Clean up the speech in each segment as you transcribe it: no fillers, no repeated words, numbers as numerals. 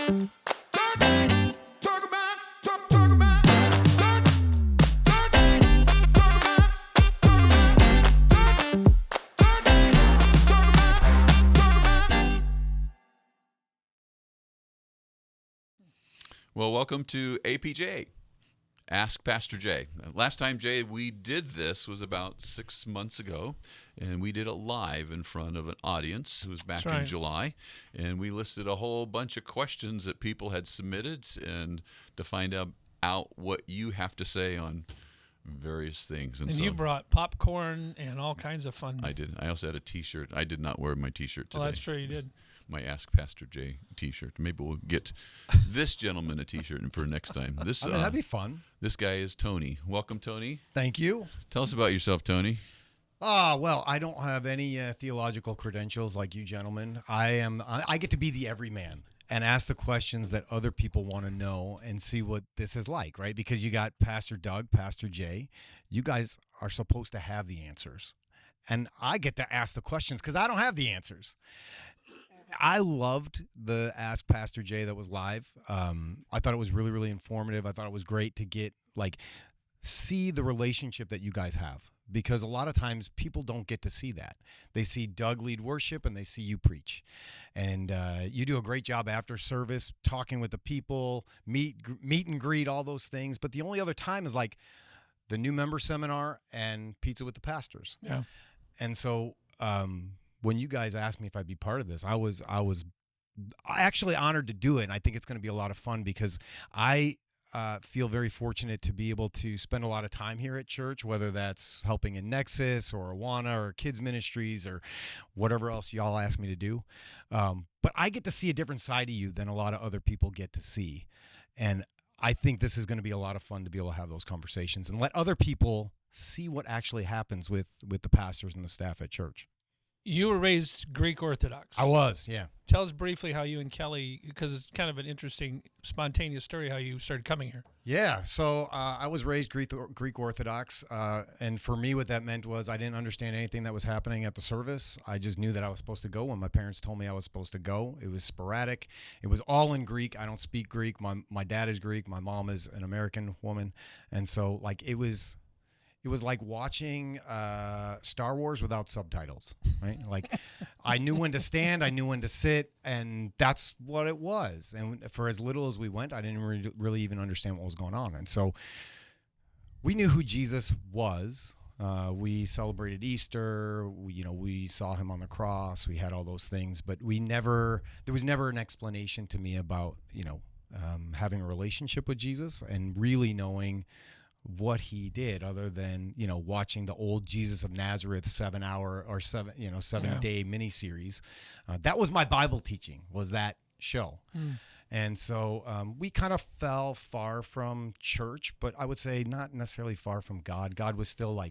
Well, welcome to APJ, Ask Pastor Jay. Last time, Jay, we did this was about 6 months ago, and we did it live in front of an audience. It was back in July, and we listed a whole bunch of questions that people had submitted and to find out what you have to say on various things. And so you brought popcorn and all kinds of fun. I did. I also had a T-shirt. I did not wear my T-shirt today. Well, that's true, you did. My Ask Pastor Jay T-shirt. Maybe we'll get this gentleman a T-shirt for next time. That'd be fun. This guy is Tony. Welcome, Tony. Thank you. Tell us about yourself, Tony. Well, I don't have any theological credentials like you gentlemen. I get to be the everyman and ask the questions that other people want to know and see what this is like, right? Because you got Pastor Doug, Pastor Jay. You guys are supposed to have the answers. And I get to ask the questions because I don't have the answers. I loved the Ask Pastor Jay that was live. I thought it was really, really informative. I thought it was great to see the relationship that you guys have, because a lot of times people don't get to see that. They see Doug lead worship and they see you preach. And you do a great job after service, talking with the people, meet and greet, all those things. But the only other time is like the new member seminar and pizza with the pastors. Yeah. And so when you guys asked me if I'd be part of this, I was actually honored to do it. And I think it's going to be a lot of fun because I feel very fortunate to be able to spend a lot of time here at church, whether that's helping in Nexus or Awana or kids ministries or whatever else y'all ask me to do. But I get to see a different side of you than a lot of other people get to see. And I think this is going to be a lot of fun to be able to have those conversations and let other people see what actually happens with the pastors and the staff at church. You were raised Greek Orthodox. I was, yeah. Tell us briefly how you and Kelly, because it's kind of an interesting, spontaneous story, how you started coming here. Yeah, so I was raised Greek Orthodox, and for me what that meant was I didn't understand anything that was happening at the service. I just knew that I was supposed to go when my parents told me I was supposed to go. It was sporadic. It was all in Greek. I don't speak Greek. My dad is Greek. My mom is an American woman, and so it was like watching Star Wars without subtitles, right? Like I knew when to stand, I knew when to sit, and that's what it was. And for as little as we went, I didn't really even understand what was going on. And so we knew who Jesus was. We celebrated Easter. We saw him on the cross. We had all those things, but there was never an explanation to me about, having a relationship with Jesus and really knowing what he did, other than watching the old Jesus of Nazareth 7-hour or 7-day miniseries. That was my Bible teaching, was that show. And so we kind of fell far from church, but I would say not necessarily far from God. God was still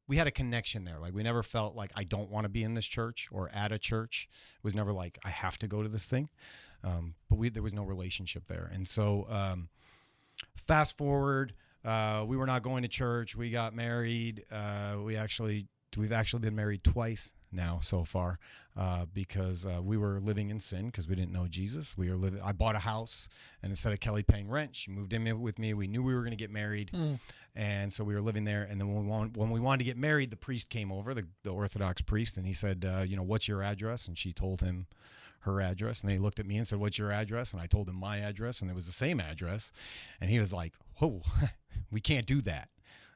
we had a connection there. Like we never felt like I don't want to be in this church or at a church. It was never like I have to go to this thing. But there was no relationship there. And so fast forward. We were not going to church. We got married. We've actually been married twice now so far because we were living in sin because we didn't know Jesus. I bought a house, and instead of Kelly paying rent, she moved in with me. We knew we were going to get married, and so we were living there. And then when we wanted to get married, the priest came over, the Orthodox priest, and he said, what's your address? And she told him her address, and they looked at me and said, what's your address? And I told him my address, and it was the same address. And he was like, oh, we can't do that.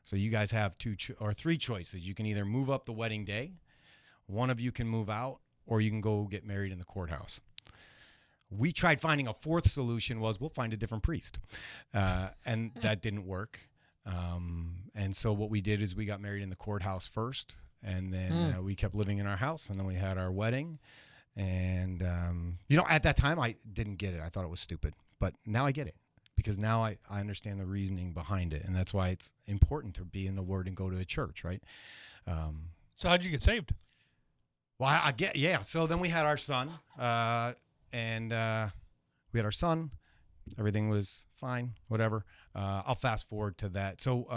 So you guys have 2 or 3 choices. You can either move up the wedding day, one of you can move out, or you can go get married in the courthouse. We tried finding a fourth solution was we'll find a different priest. And that didn't work. And so what we did is we got married in the courthouse first, and then we kept living in our house, and then we had our wedding. And, at that time, I didn't get it. I thought it was stupid. But now I get it, because now I understand the reasoning behind it. And that's why it's important to be in the Word and go to a church, right? So how'd you get saved? Well, So then we had our son, and we had our son. Everything was fine, whatever. I'll fast forward to that. So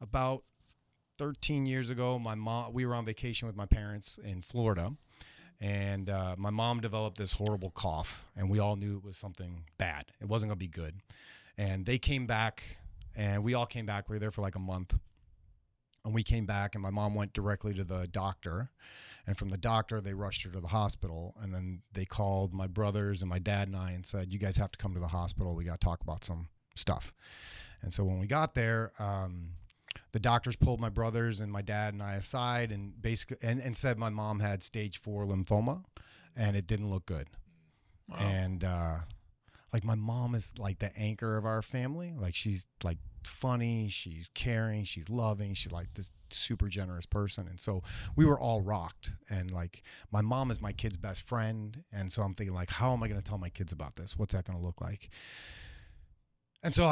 about 13 years ago, we were on vacation with my parents in Florida. And my mom developed this horrible cough, and we all knew it was something bad. It wasn't going to be good. And they came back, and we all came back. We were there for like a month. And we came back, and my mom went directly to the doctor. And from the doctor, they rushed her to the hospital. And then they called my brothers and my dad and I and said, you guys have to come to the hospital. We got to talk about some stuff. And so when we got there, the doctors pulled my brothers and my dad and I aside and basically and said my mom had stage 4 lymphoma, and it didn't look good. Wow. And like my mom is like the anchor of our family. Like she's like funny, she's caring, she's loving, she's like this super generous person. And so we were all rocked. And like my mom is my kid's best friend. And so I'm thinking like, how am I going to tell my kids about this? What's that going to look like? And so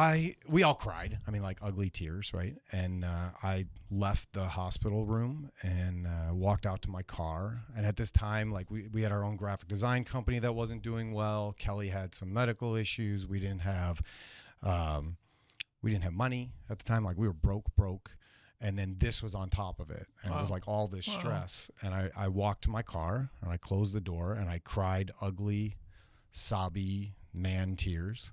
we all cried. I mean, like ugly tears, right? And I left the hospital room and walked out to my car. And at this time, like we had our own graphic design company that wasn't doing well. Kelly had some medical issues. We didn't have money at the time. Like we were broke. And then this was on top of it. And it was like all this stress. And I walked to my car and I closed the door and I cried ugly, sobby man tears.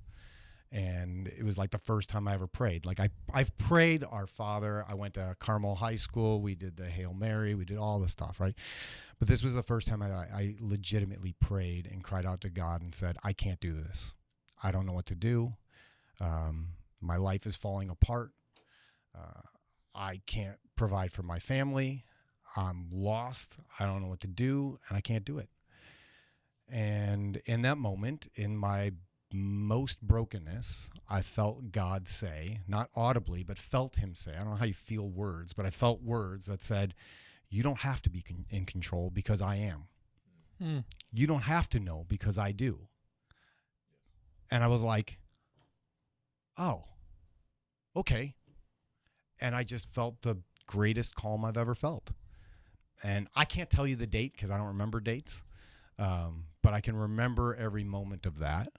And it was like the first time I ever prayed. Like I've prayed Our Father. I went to Carmel High School. We did the Hail Mary. We did all this stuff, right? But this was the first time I legitimately prayed and cried out to God and said, I can't do this. I don't know what to do. My life is falling apart. I can't provide for my family. I'm lost. I don't know what to do, and I can't do it. And in that moment, in my most brokenness, I felt God say, not audibly, but felt him say, I don't know how you feel words, but I felt words that said, you don't have to be in control because I am. You don't have to know because I do. And I was like, oh, okay. And I just felt the greatest calm I've ever felt. And I can't tell you the date because I don't remember dates, but I can remember every moment of that.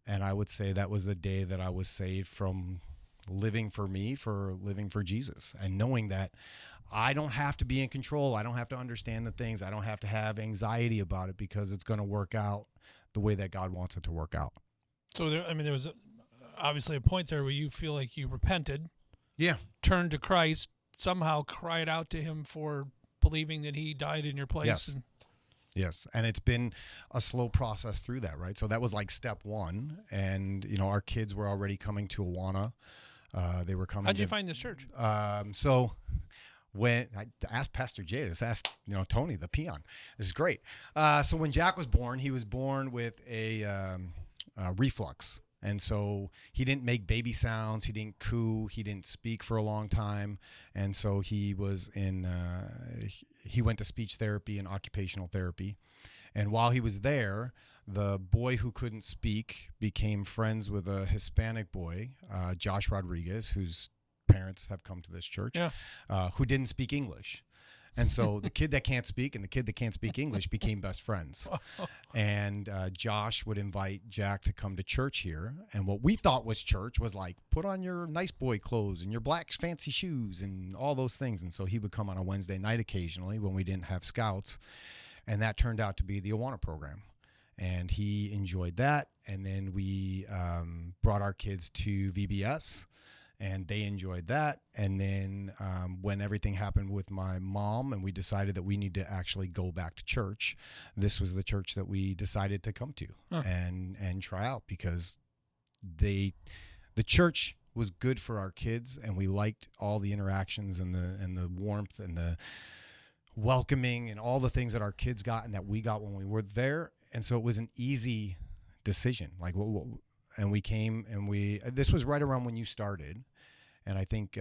And I would say that was the day that I was saved from living for me, for living for Jesus, and knowing that I don't have to be in control. I don't have to understand the things. I don't have to have anxiety about it because it's going to work out the way that God wants it to work out. So there was obviously a point there where you feel like you repented. Yeah. Turned to Christ, somehow cried out to him for believing that he died in your place. Yes. Yes. And it's been a slow process through that, right? So that was like step one. And, our kids were already coming to Awana. They were coming. How'd you find this church? So when I asked Pastor Jay, this asked, Tony, the peon. This is great. So when Jack was born, he was born with a reflux. And so he didn't make baby sounds. He didn't coo. He didn't speak for a long time. And so he was he went to speech therapy and occupational therapy. And while he was there, the boy who couldn't speak became friends with a Hispanic boy, Josh Rodriguez, whose parents have come to this church, who didn't speak English. And so the kid that can't speak and the kid that can't speak English became best friends. And Josh would invite Jack to come to church here. And what we thought was church was like, put on your nice boy clothes and your black fancy shoes and all those things. And so he would come on a Wednesday night occasionally when we didn't have scouts. And that turned out to be the Awana program. And he enjoyed that. And then we brought our kids to VBS. And they enjoyed that. And then when everything happened with my mom and we decided that we need to actually go back to church, this was the church that we decided to come to and try out because the church was good for our kids and we liked all the interactions and the warmth and the welcoming and all the things that our kids got and that we got when we were there. And so it was an easy decision. And we came and this was right around when you started. And I think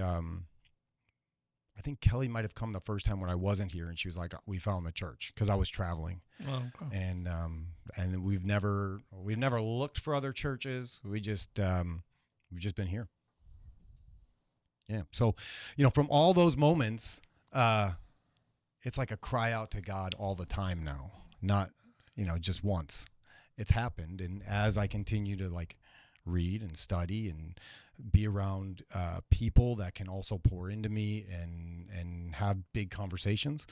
Kelly might have come the first time when I wasn't here and she was like, we found the church because I was traveling. Oh, okay. And we've never looked for other churches. We've just been here. Yeah. So, from all those moments, it's like a cry out to God all the time now, not, just once. It's happened. And as I continue to read and study and be around people that can also pour into me and have big conversations,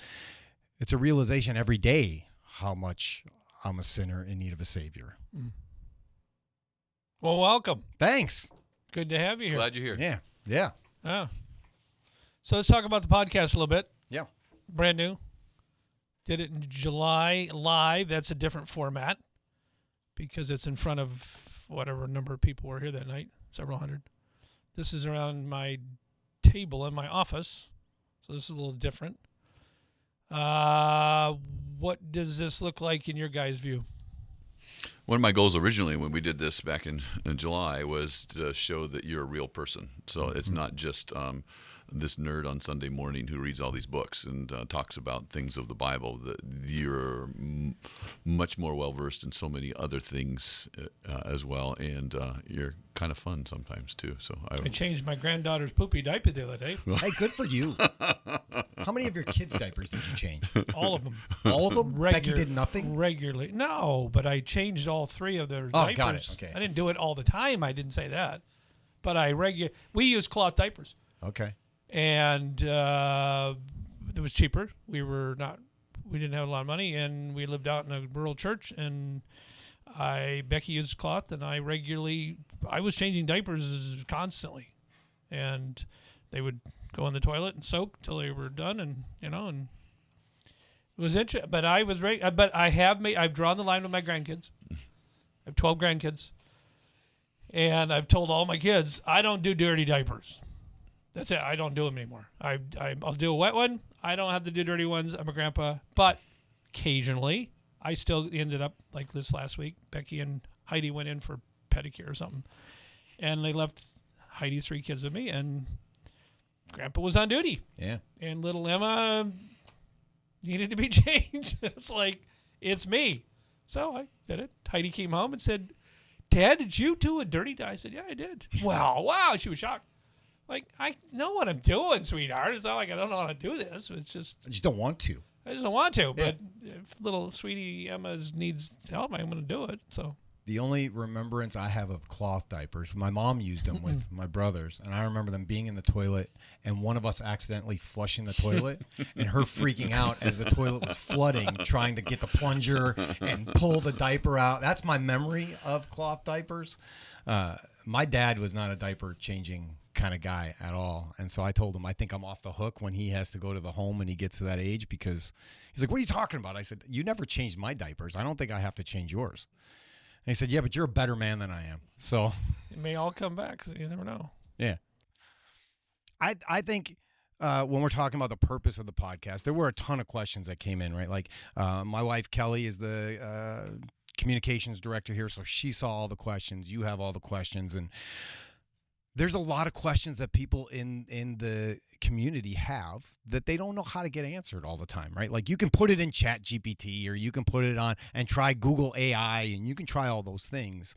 it's a realization every day how much I'm a sinner in need of a Savior. Well, welcome. Thanks. Good to have you here. Glad you're here. Yeah. Yeah. Oh. So let's talk about the podcast a little bit. Yeah. Brand new. Did it in July live. That's a different format because it's in front of whatever number of people were here that night, several hundred. This is around my table in my office, so this is a little different. What does this look like in your guys' view? One of my goals originally when we did this back in July was to show that you're a real person. So it's not just this nerd on Sunday morning who reads all these books and talks about things of the Bible. That you're much more well-versed in so many other things as well, and you're kind of fun sometimes too. So I changed my granddaughter's poopy diaper the other day. Hey, good for you. How many of your kids' diapers did you change? All of them. All of them? Becky did nothing? Regularly. No, but I changed all 3 of their diapers. Got it. Okay. I didn't do it all the time. I didn't say that. But we use cloth diapers. Okay. And it was cheaper. We didn't have a lot of money, and we lived out in a rural church, and Becky used cloth, and I was changing diapers constantly, and they would go in the toilet and soak until they were done, and and it was interesting. But I've drawn the line with my grandkids. I have 12 grandkids, and I've told all my kids I don't do dirty diapers. That's it. I don't do them anymore. I'll do a wet one. I don't have to do dirty ones. I'm a grandpa. But occasionally, I still ended up, like this last week, Becky and Heidi went in for pedicure or something. And they left Heidi's 3 kids with me, and Grandpa was on duty. Yeah. And little Emma needed to be changed. It's like, it's me. So I did it. Heidi came home and said, Dad, did you do a dirty diaper? I said, yeah, I did. Wow. She was shocked. Like, I know what I'm doing, sweetheart. It's not like I don't know how to do this. It's just... I just don't want to. I just don't want to. Yeah. But if little sweetie Emma needs help, I'm going to do it. So the only remembrance I have of cloth diapers, my mom used them with my brothers, and I remember them being in the toilet and one of us accidentally flushing the toilet and her freaking out as the toilet was flooding, trying to get the plunger and pull the diaper out. That's my memory of cloth diapers. My dad was not a diaper changing kind of guy at all, and so I told him I think I'm off the hook when he has to go to the home and he gets to that age, because he's like, what are you talking about? I said, you never changed my diapers. I don't think I have to change yours. And he said, yeah, but you're a better man than I am. So it may all come back. So you never know. Yeah. I think when we're talking about the purpose of the podcast, there were a ton of questions that came in, right? Like my wife Kelly is the communications director here, so she saw all the questions. You have all the questions, and there's a lot of questions that people in the community have that they don't know how to get answered all the time, right? Like you can put it in Chat GPT, or you can put it on and try Google AI, and you can try all those things.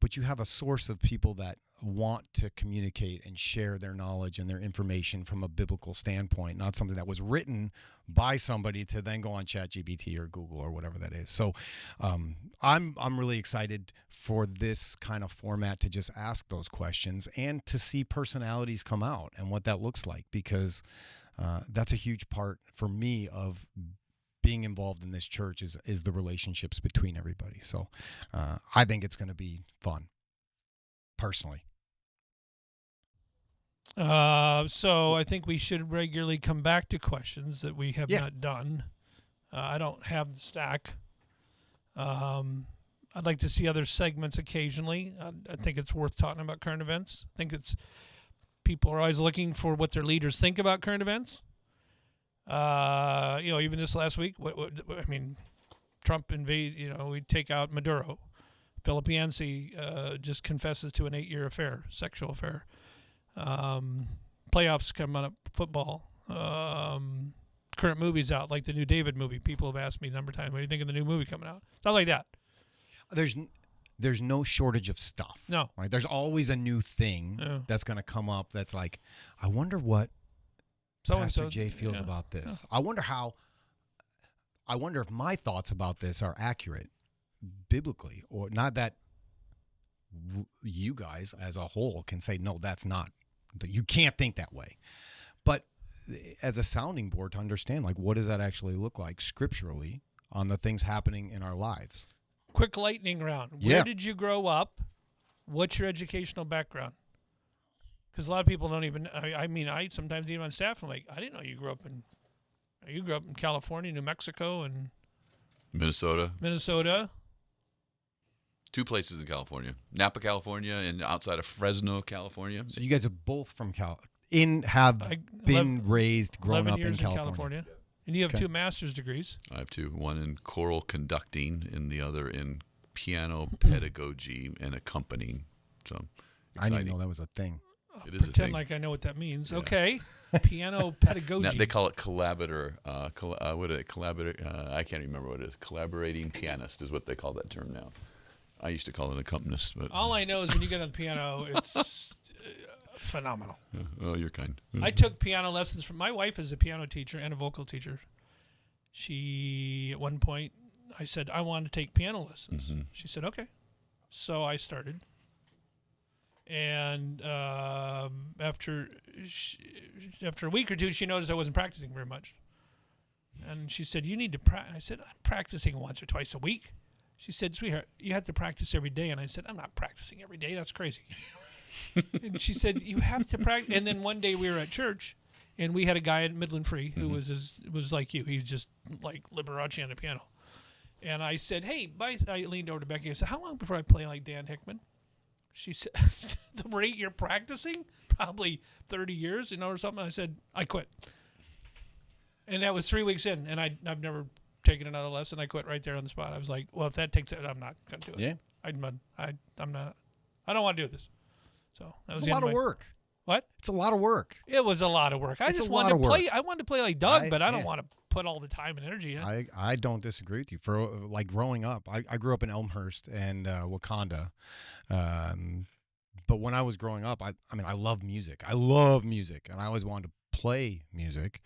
But you have a source of people that want to communicate and share their knowledge and their information from a biblical standpoint, not something that was written by somebody to then go on ChatGPT or Google or whatever that is. So I'm really excited for this kind of format to just ask those questions and to see personalities come out and what that looks like, because that's a huge part for me of being involved in this church is the relationships between everybody. So I think it's going to be fun, personally. So I think we should regularly come back to questions that we have not done. I don't have the stack. I'd like to see other segments occasionally. I think it's worth talking about current events. I think people are always looking for what their leaders think about current events. Even this last week, Trump we take out Maduro. Philip Yancey just confesses to an 8-year sexual affair. Playoffs coming up, football. Current movies out, like the new David movie. People have asked me a number of times, what do you think of the new movie coming out? Stuff like that. There's no shortage of stuff. No. Right? There's always a new thing that's going to come up that's like, I wonder what Pastor Jay feels about this. Yeah. I wonder if my thoughts about this are accurate biblically, or not, that you guys as a whole can say, no, that's not. You can't think that way. But as a sounding board to understand, like, what does that actually look like scripturally on the things happening in our lives. Quick lightning round. Yeah. Where did you grow up? What's your educational background? Because a lot of people don't even. I sometimes even on staff, I'm like, I didn't know you grew up in. You grew up in California, New Mexico, and Minnesota. 2 places in California: Napa, California, and outside of Fresno, California. So you guys are both from grown up years in California. And you have Okay. 2 master's degrees. I have 2: one in choral conducting, and the other in piano pedagogy and accompanying. So I exciting. didn't know that was a thing. It is a Pretend thing. like I know what that means. Yeah. Okay. Piano pedagogy. Now, they call it collaborator. What is it? Collaborator. I can't remember what it is. Collaborating pianist is what they call that term now. I used to call it accompanist, but All I know is when you get on the piano, it's phenomenal. oh, you're kind. I took piano lessons from my wife is a piano teacher and a vocal teacher. She, at one point, I said, I want to take piano lessons. Mm-hmm. She said, okay. So I started. And after a week or 2, she noticed I wasn't practicing very much. And she said, you need to practice. I said, I'm practicing once or twice a week. She said, sweetheart, you have to practice every day. And I said, I'm not practicing every day. That's crazy. And she said, you have to practice. And then one day we were at church, and we had a guy at Midland Free who was like you. He was just like Liberace on the piano. And I said, hey, I leaned over to Becky. I said, how long before I play like Dan Hickman? She said, the rate you're practicing? Probably 30 years, or something. I said, I quit. And that was 3 weeks in, and I've never taken another lesson. I quit right there on the spot. I was like, well, if that takes it, I'm not going to do it. Yeah. I'm not. I don't want to do this. So that was It's a the lot end of my- work. What? It's a lot of work. It was a lot of work. I It's just a wanted lot to of play. work. I wanted to play like Doug, but I don't yeah. want to put all the time and energy in. I don't disagree with you. For like growing up, I grew up in Elmhurst and Wakanda. But when I was growing up, I love music. I love music, and I always wanted to play music.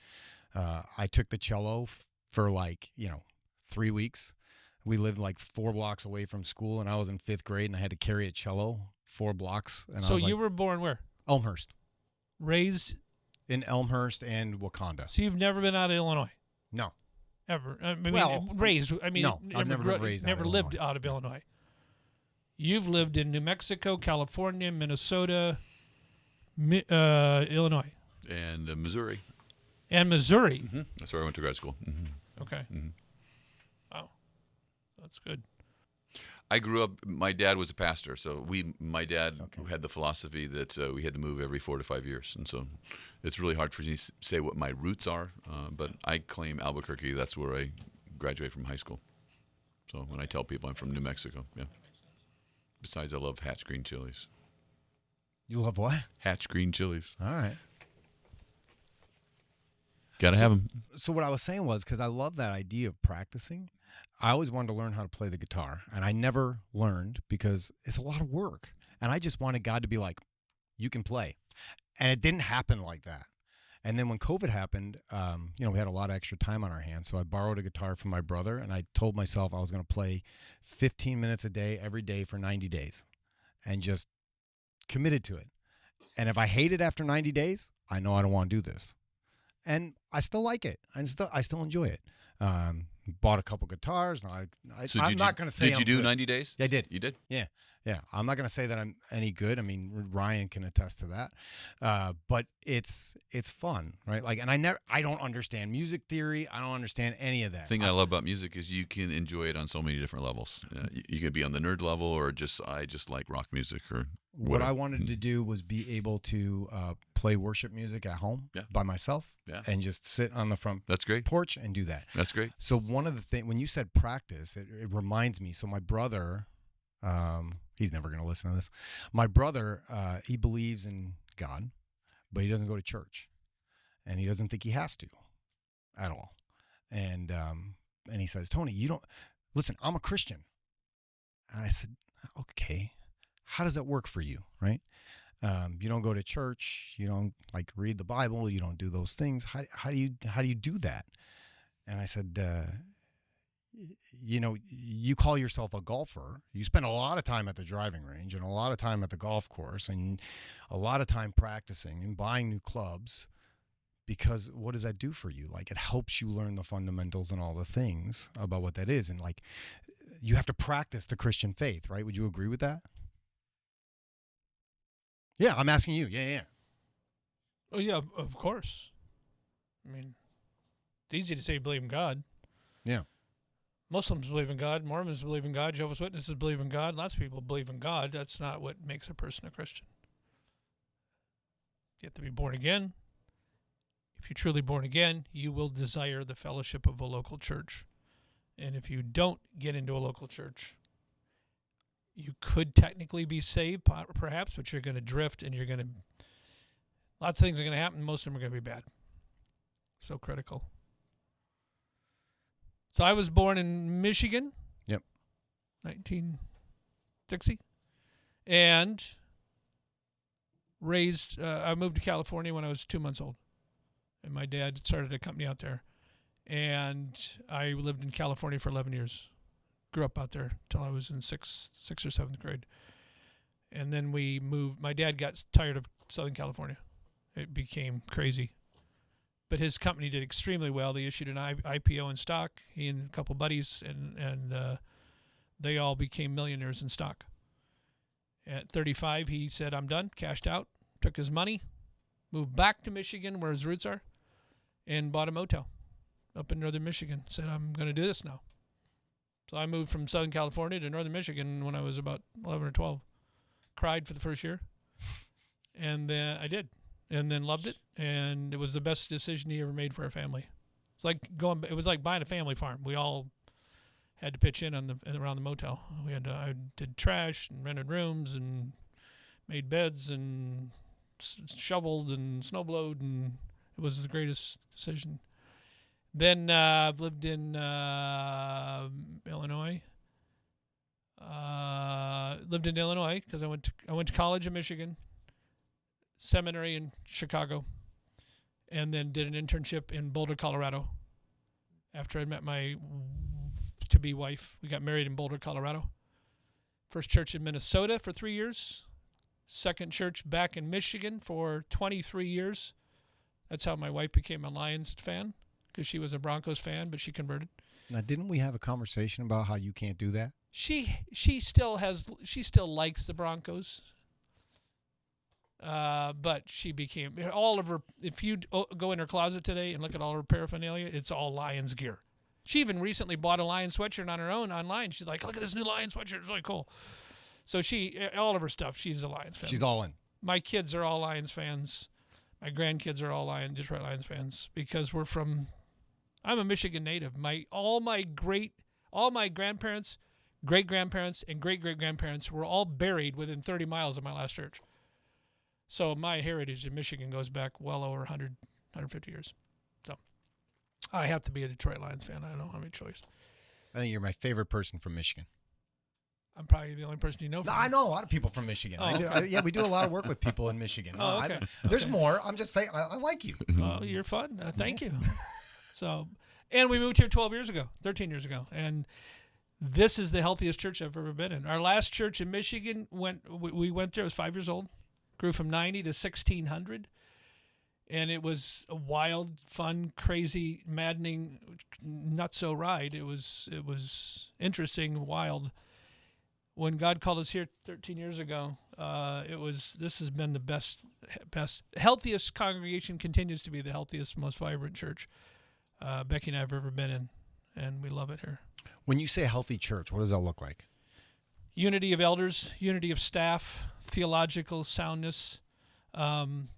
I took the cello for 3 weeks. We lived like 4 blocks away from school, and I was in 5th grade, and I had to carry a cello 4 blocks. And So I was you were born where? Elmhurst, Raised. in Elmhurst and Wakanda. So you've never been out of Illinois No, ever. Raised. no, I've never been raised out of Never lived Illinois. out of Illinois. You've lived in New Mexico, California, Minnesota, Illinois, And Missouri. and Missouri. Mm-hmm. That's where I went to grad school. Mm-hmm. Okay. Mhm. Wow, that's good. I grew up. My dad was a pastor, so my dad Okay. had the philosophy that we had to move every 4 to 5 years, and so it's really hard for me to say what my roots are. But I claim Albuquerque. That's where I graduated from high school. So when I tell people I'm from New Mexico, yeah. Besides, I love Hatch green chilies. you love what? Hatch green chilies. All right. Gotta have them. So what I was saying was, because I love that idea of practicing, I always wanted to learn how to play the guitar, and I never learned because it's a lot of work. And I just wanted God to be like, you can play. And it didn't happen like that. And then when COVID happened, we had a lot of extra time on our hands. So I borrowed a guitar from my brother, and I told myself I was going to play 15 minutes a day, every day for 90 days, and just committed to it. And if I hate it after 90 days, I know I don't want to do this. And I still like it. I still enjoy it. Bought a couple guitars. No, I'm not going to say. Did you do 90 days? Yeah, I did. You did? Yeah. I'm not going to say that I'm any good. I mean, Ryan can attest to that. But it's fun, right? Like, and I don't understand music theory. I don't understand any of that. The thing I love about music is you can enjoy it on so many different levels. You could be on the nerd level, or I just like rock music, or what whatever. I wanted to do was be able to play worship music at home by myself and just sit on the front That's great. porch and do that. That's great. So one of the things, when you said practice, it reminds me. So my brother, he's never going to listen to this. My brother, he believes in God, but he doesn't go to church, and he doesn't think he has to at all. And he says, Tony, you don't listen. I'm a Christian. And I said, okay, how does that work for you, right? You don't go to church. You don't read the Bible. You don't do those things. How do you do that? And I said, you call yourself a golfer. You spend a lot of time at the driving range and a lot of time at the golf course and a lot of time practicing and buying new clubs. because what does that do for you? Like, it helps you learn the fundamentals and all the things about what that is. And like, you have to practice the Christian faith, right? Would you agree with that? Yeah, I'm asking you. Yeah. Oh, yeah, of course. I mean, it's easy to say you believe in God. Yeah. Muslims believe in God. Mormons believe in God. Jehovah's Witnesses believe in God. Lots of people believe in God. That's not what makes a person a Christian. You have to be born again. If you're truly born again, you will desire the fellowship of a local church. And if you don't get into a local church, you could technically be saved, perhaps, but you're going to drift and lots of things are going to happen. Most of them are going to be bad. So critical. So I was born in Michigan. Yep. 1960. And raised, I moved to California when I was 2 months old. And my dad started a company out there. And I lived in California for 11 years. Grew up out there until I was in sixth or seventh grade. And then we moved. My dad got tired of Southern California. It became crazy. But his company did extremely well. They issued an IPO in stock. He and a couple buddies, and they all became millionaires in stock. At 35, he said, I'm done, cashed out, took his money, moved back to Michigan where his roots are, and bought a motel up in northern Michigan. Said, I'm going to do this now. So I moved from Southern California to northern Michigan when I was about 11 or 12. Cried for the first year. And then I did. And then loved it. And it was the best decision he ever made for our family. It was like buying a family farm. We all had to pitch in around the motel. I did trash and rented rooms and made beds and shoveled and snowblowed, and it was the greatest decision. Then I've lived in Illinois. Lived in Illinois because I went to college in Michigan, seminary in Chicago, and then did an internship in Boulder, Colorado. After I met my to-be wife, we got married in Boulder, Colorado. First church in Minnesota for 3 years. Second church back in Michigan for 23 years. That's how my wife became a Lions fan, because she was a Broncos fan, but she converted. Now, didn't we have a conversation about how you can't do that? She still likes the Broncos. But she became all of her. If you go in her closet today and look at all her paraphernalia, it's all Lions gear. She even recently bought a Lions sweatshirt on her own online. She's like, "Look at this new Lions sweatshirt; it's really cool." So all of her stuff, she's a Lions fan. She's all in. My kids are all Lions fans. My grandkids are all Detroit Lions fans because I'm a Michigan native. All my grandparents, great-grandparents, and great-great-grandparents were all buried within 30 miles of my last church. So my heritage in Michigan goes back well over 100, 150 years. So I have to be a Detroit Lions fan. I don't have any choice. I think you're my favorite person from Michigan. I'm probably the only person you know from. No, I know a lot of people from Michigan. Oh. Yeah, we do a lot of work with people in Michigan. Oh, okay. There's more. I'm just saying, I like you. Oh, you're fun. Thank you. And we moved here 13 years ago. And this is the healthiest church I've ever been in. Our last church in Michigan, we went there, I was 5 years old. Grew from 90 to 1,600. And it was a wild, fun, crazy, maddening, nutso ride. It was interesting, wild. When God called us here 13 years ago, this has been the best, healthiest congregation, continues to be the healthiest, most vibrant church Becky and I have ever been in, and we love it here. When you say healthy church, what does that look like? Unity of elders, unity of staff, theological soundness. There's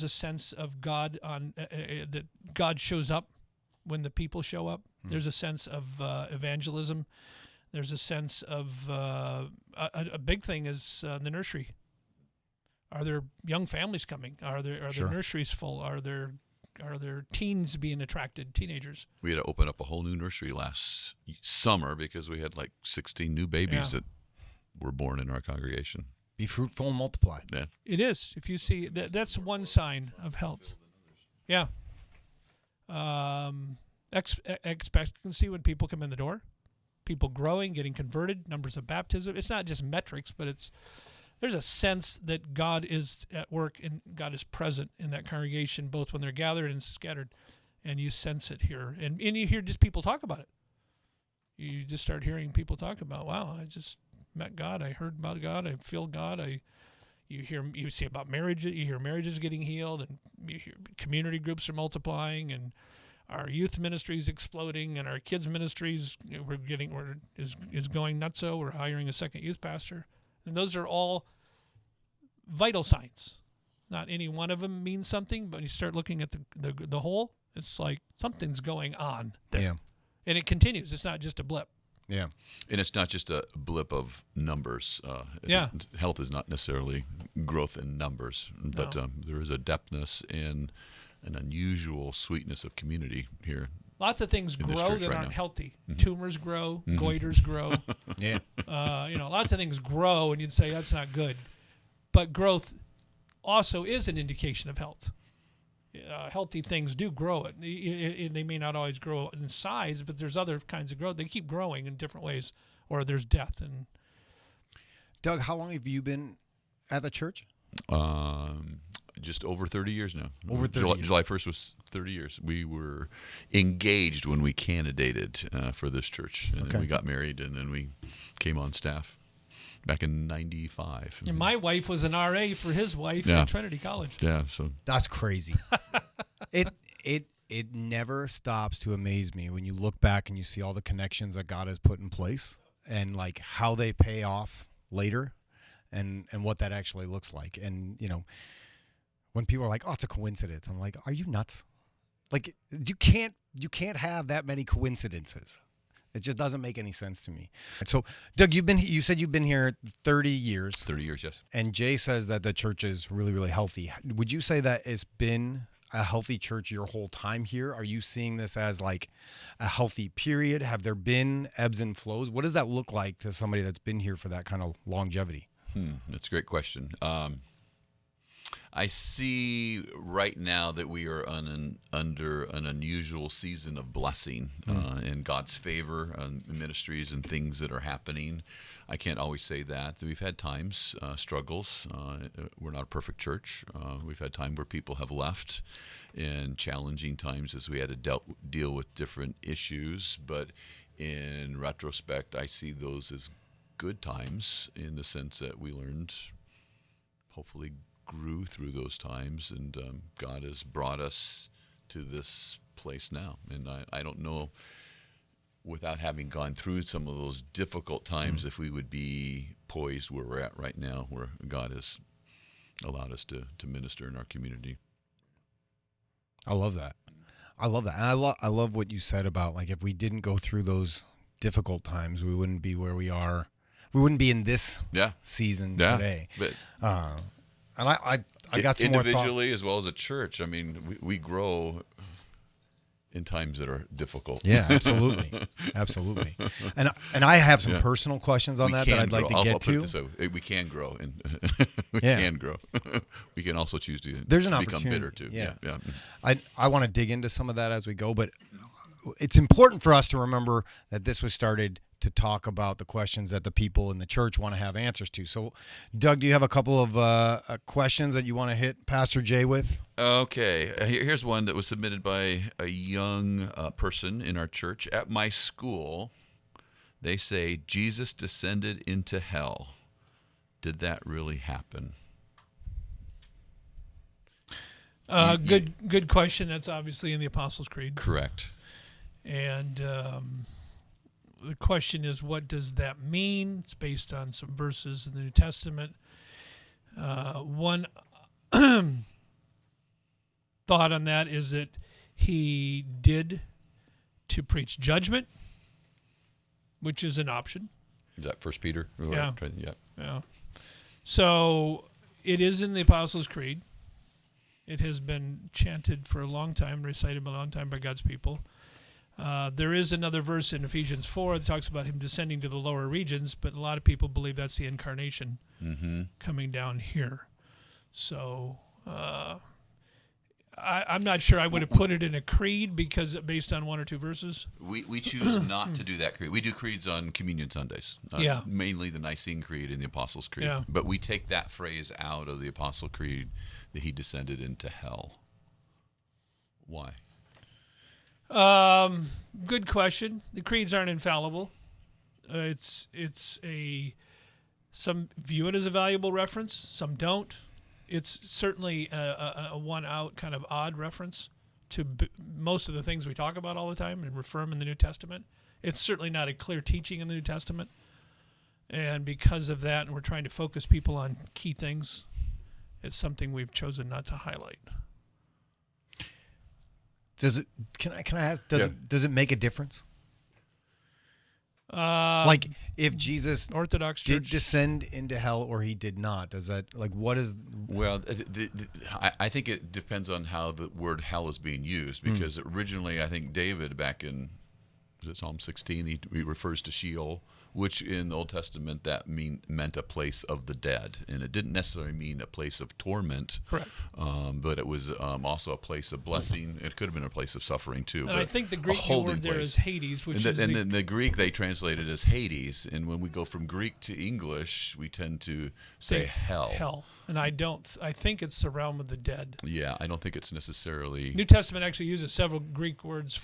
a sense of God that God shows up when the people show up. There's a sense of evangelism. There's a sense of a big thing is the nursery. Are there young families coming? Are there nurseries full? Are there teens being attracted, teenagers? We had to open up a whole new nursery last summer because we had like 16 new babies that were born in our congregation. Be fruitful and multiply. Yeah. It is. If you see, that's one sign of health. Yeah. Expectancy when people come in the door. People growing, getting converted, numbers of baptism. It's not just metrics, but it's there's a sense that God is at work and God is present in that congregation, both when they're gathered and scattered, and you sense it here. And you hear just people talk about it. You just start hearing people talk about, wow, I just met God, I heard about God, I feel God. You see about marriage, you hear marriages getting healed, and you hear community groups are multiplying, and our youth ministry is exploding, and our kids ministries is going nutso. We're hiring a second youth pastor, and those are all vital signs. Not any one of them means something, but when you start looking at the whole, it's like something's going on there. Yeah. And it continues. It's not just a blip. Yeah. And it's not just a blip of numbers. Health is not necessarily growth in numbers, but there is a depthness and an unusual sweetness of community here. Lots of things grow that aren't healthy. Tumors grow, goiters grow. Yeah. Lots of things grow, and you'd say that's not good. But growth also is an indication of health. Healthy things do grow. They may not always grow in size, but there's other kinds of growth. They keep growing in different ways, or there's death. And Doug, how long have you been at the church? Just over 30 years now. Over 30 years. July 1st was 30 years. We were engaged when we candidated for this church. And then we got married, and then we came on staff back in 95. And my wife was an RA for his wife at Trinity College. Yeah, so That's crazy. It never stops to amaze me when you look back and you see all the connections that God has put in place and like how they pay off later and what that actually looks like. And, when people are like, "Oh, it's a coincidence." I'm like, "Are you nuts?" Like you can't have that many coincidences. It just doesn't make any sense to me. And so, Doug, you said you've been here 30 years. 30 years, yes. And Jay says that the church is really, really healthy. Would you say that it's been a healthy church your whole time here? Are you seeing this as like a healthy period? Have there been ebbs and flows? What does that look like to somebody that's been here for that kind of longevity? That's a great question. I see right now that we are under an unusual season of blessing and God's favor on ministries and things that are happening. I can't always say that. We've had times, struggles. We're not a perfect church. We've had time where people have left, and challenging times as we had to deal with different issues. But in retrospect, I see those as good times in the sense that we learned, hopefully grew through those times, and God has brought us to this place now. And I don't know, without having gone through some of those difficult times, if we would be poised where we're at right now, where God has allowed us to minister in our community. I love that. And I love what you said about like if we didn't go through those difficult times, we wouldn't be where we are. We wouldn't be in this season today. But and I got some more individually as well as a church. I mean, we grow in times that are difficult. Yeah, absolutely, absolutely. And I have some personal questions on that I'd like to get to. We can grow, and we Yeah. can grow. We can also choose to There's an become opportunity. bitter too. Yeah. Yeah. I want to dig into some of that as we go, but it's important for us to remember that this was started to talk about the questions that the people in the church want to have answers to. So, Doug, do you have a couple of questions that you want to hit Pastor Jay with? Okay, here's one that was submitted by a young person in our church. At my school, they say Jesus descended into hell. Did that really happen? Good question. That's obviously in the Apostles' Creed. Correct. And the question is, what does that mean? It's based on some verses in the New Testament. One thought on that is that he did to preach judgment, which is an option. Is that 1 Peter? Yeah. Yeah. So it is in the Apostles' Creed. It has been chanted for a long time, recited a long time by God's people. There is another verse in Ephesians 4 that talks about him descending to the lower regions, but a lot of people believe that's the incarnation coming down here. So I'm not sure I would have put it in a creed because based on one or two verses. We choose not to do that creed. We do creeds on Communion Sundays. Yeah. Mainly the Nicene Creed and the Apostles' Creed. Yeah. But we take that phrase out of the Apostle Creed that he descended into hell. Why? Good question. The creeds aren't infallible. Some view it as a valuable reference, some don't. It's certainly a one-out kind of odd reference to most of the things we talk about all the time and affirm in the New Testament. It's certainly not a clear teaching in the New Testament. And because of that, and we're trying to focus people on key things, it's something we've chosen not to highlight. Does it? Can I ask? Does it make a difference? Like if Jesus Orthodox did Church descend into hell or he did not, does that what is? Well, I think it depends on how the word hell is being used, because originally I think David back in Psalm 16 he refers to Sheol, which in the Old Testament that meant a place of the dead, and it didn't necessarily mean a place of torment. Correct. But it was also a place of blessing. It could have been a place of suffering too. And but I think the Greek word there is Hades, which and then the Greek they translated as Hades, and when we go from Greek to English, we tend to say hell. Hell, and I think it's the realm of the dead. Yeah, I don't think it's necessarily. New Testament actually uses several Greek words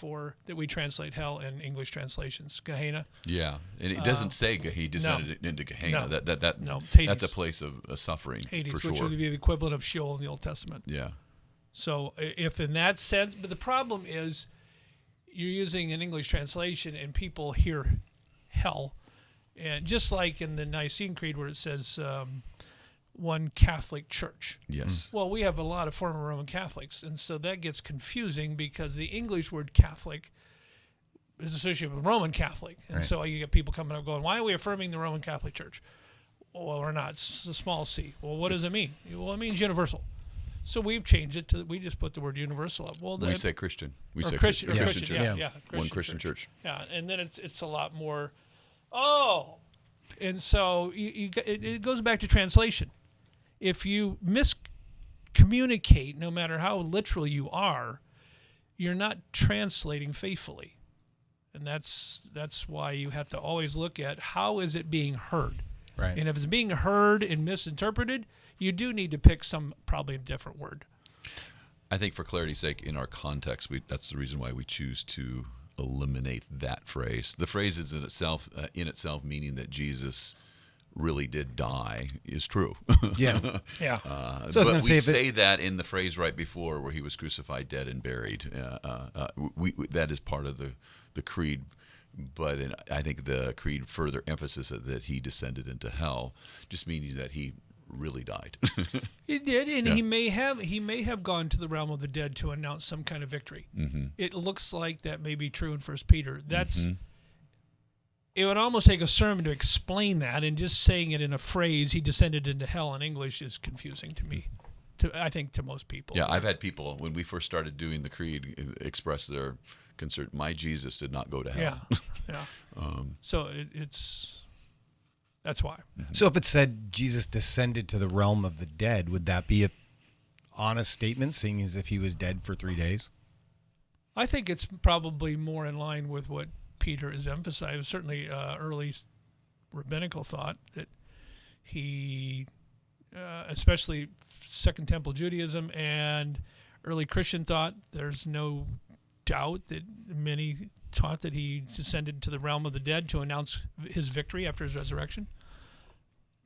that we translate hell in English translations. Gehenna. Yeah, and it doesn't say he descended into Gehenna. No. That's a place of suffering. Hades, for sure. which would be the equivalent of Sheol in the Old Testament. Yeah. So if in that sense, but the problem is you're using an English translation and people hear hell, and just like in the Nicene Creed where it says one Catholic Church. Yes. Well, we have a lot of former Roman Catholics, and so that gets confusing because the English word Catholic is associated with Roman Catholic, and so you get people coming up going, "Why are we affirming the Roman Catholic Church?" Well, we're not. It's a small c. Well, what does it mean? Well, it means universal. So we've changed it to we just put the word universal up. Well, we say Christian. We say Christian church. Yeah, One Christian church. Yeah, and then it's a lot more. Oh, and so it goes back to translation. If you miscommunicate, no matter how literal you are, you're not translating faithfully, and that's why you have to always look at how is it being heard. Right. And if it's being heard and misinterpreted, you do need to pick probably a different word. I think for clarity's sake, in our context, that's the reason why we choose to eliminate that phrase. The phrase is in itself meaning that Jesus really did die is true. Yeah. Yeah. So but we say that in the phrase right before where he was crucified, dead, and buried. That is part of the creed. But I think the creed further emphasizes that he descended into hell, just meaning that he really died. He did, and he may have gone to the realm of the dead to announce some kind of victory. Mm-hmm. It looks like that may be true in 1 Peter. It would almost take a sermon to explain that, and just saying it in a phrase, he descended into hell in English, is confusing to me. I think to most people. Yeah, I've had people, when we first started doing the creed, express their concern. My Jesus did not go to hell. Yeah. So that's why. So if it said Jesus descended to the realm of the dead, would that be an honest statement, seeing as if he was dead for 3 days? I think it's probably more in line with what Peter has emphasized. Certainly early rabbinical thought that he, especially Second Temple Judaism and early Christian thought, there's no doubt that many taught that he descended to the realm of the dead to announce his victory after his resurrection.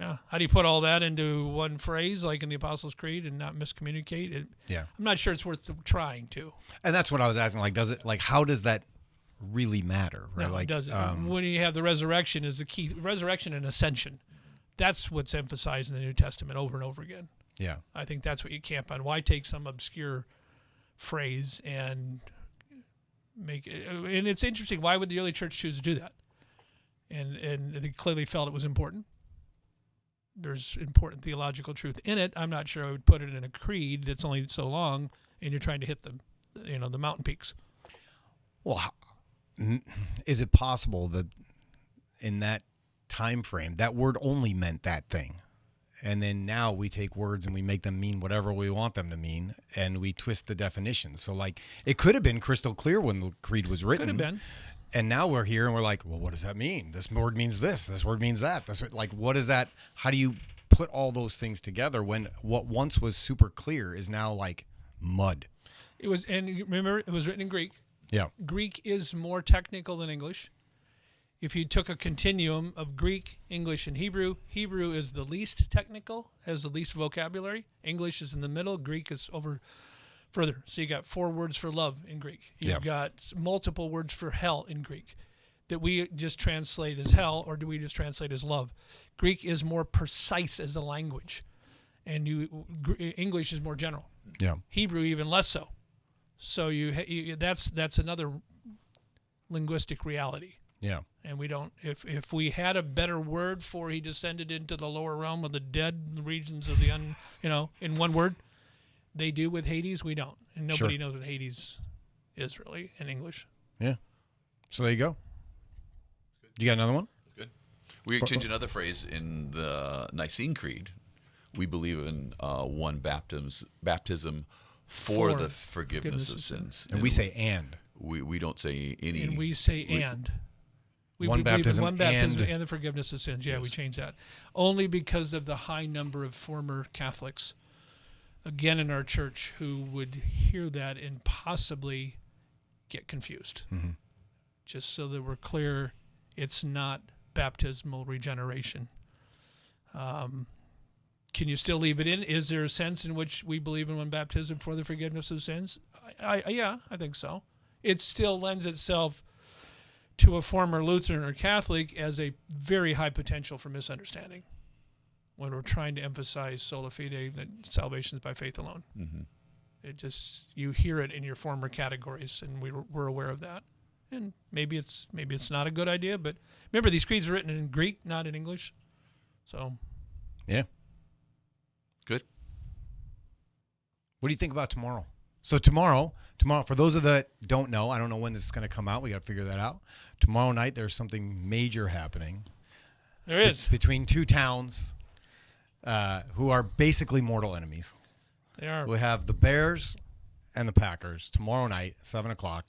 Yeah. How do you put all that into one phrase like in the Apostles' Creed and not miscommunicate? I'm not sure it's worth trying to. And that's what I was asking. How does that really matter? Right? No, it doesn't. When you have the resurrection is the key. Resurrection and ascension. That's what's emphasized in the New Testament over and over again. Yeah. I think that's what you camp on. Why take some obscure phrase and make it? And it's interesting. Why would the early church choose to do that? And they clearly felt it was important. There's important theological truth in it. I'm not sure I would put it in a creed that's only so long, and you're trying to hit the mountain peaks. Well, is it possible that in that time frame, that word only meant that thing, And then now we take words and we make them mean whatever we want them to mean, and we twist the definition. So, like, it could have been crystal clear when the creed was written. Could have been. And now we're here and we're like, well, what does that mean? This word means this. This word means that. Like, what is that? How do you put all those things together when what once was super clear is now like mud? It was, and remember, it was written in Greek. Yeah. Greek is more technical than English. If you took a continuum of Greek, English, and Hebrew, Hebrew is the least technical, has the least vocabulary. English is in the middle. Greek is over further. So you got 4 words for love in Greek. You've got multiple words for hell in Greek that we just translate as hell, or do we just translate as love? Greek is more precise as a language, and English is more general. Yeah. Hebrew even less so. So that's another linguistic reality. Yeah. And we don't, if we had a better word for he descended into the lower realm of the dead regions of the in one word, they do with Hades, we don't. And nobody knows what Hades is really in English. Yeah. So there you go. You got another one? Good. We change another phrase in the Nicene Creed. We believe in one baptism for the forgiveness of sins. And we say and. We don't say any. And we say and. We one believe baptism, in one baptism and the forgiveness of sins. Yeah, we changed that. Only because of the high number of former Catholics, again in our church, who would hear that and possibly get confused. Mm-hmm. Just so that we're clear, it's not baptismal regeneration. Can you still leave it in? Is there a sense in which we believe in one baptism for the forgiveness of sins? Yeah, I think so. It still lends itself to a former Lutheran or Catholic as a very high potential for misunderstanding when we're trying to emphasize sola fide, that salvation is by faith alone. Mm-hmm. It just, you hear it in your former categories, and we're aware of that. And maybe it's not a good idea, but remember, these creeds are written in Greek, not in English. So, yeah. Good. What do you think about tomorrow? So tomorrow, for those of that don't know, I don't know when this is going to come out. We got to figure that out. Tomorrow night, there's something major happening. There is. Between two towns who are basically mortal enemies. They are. We have the Bears and the Packers tomorrow night, 7:00.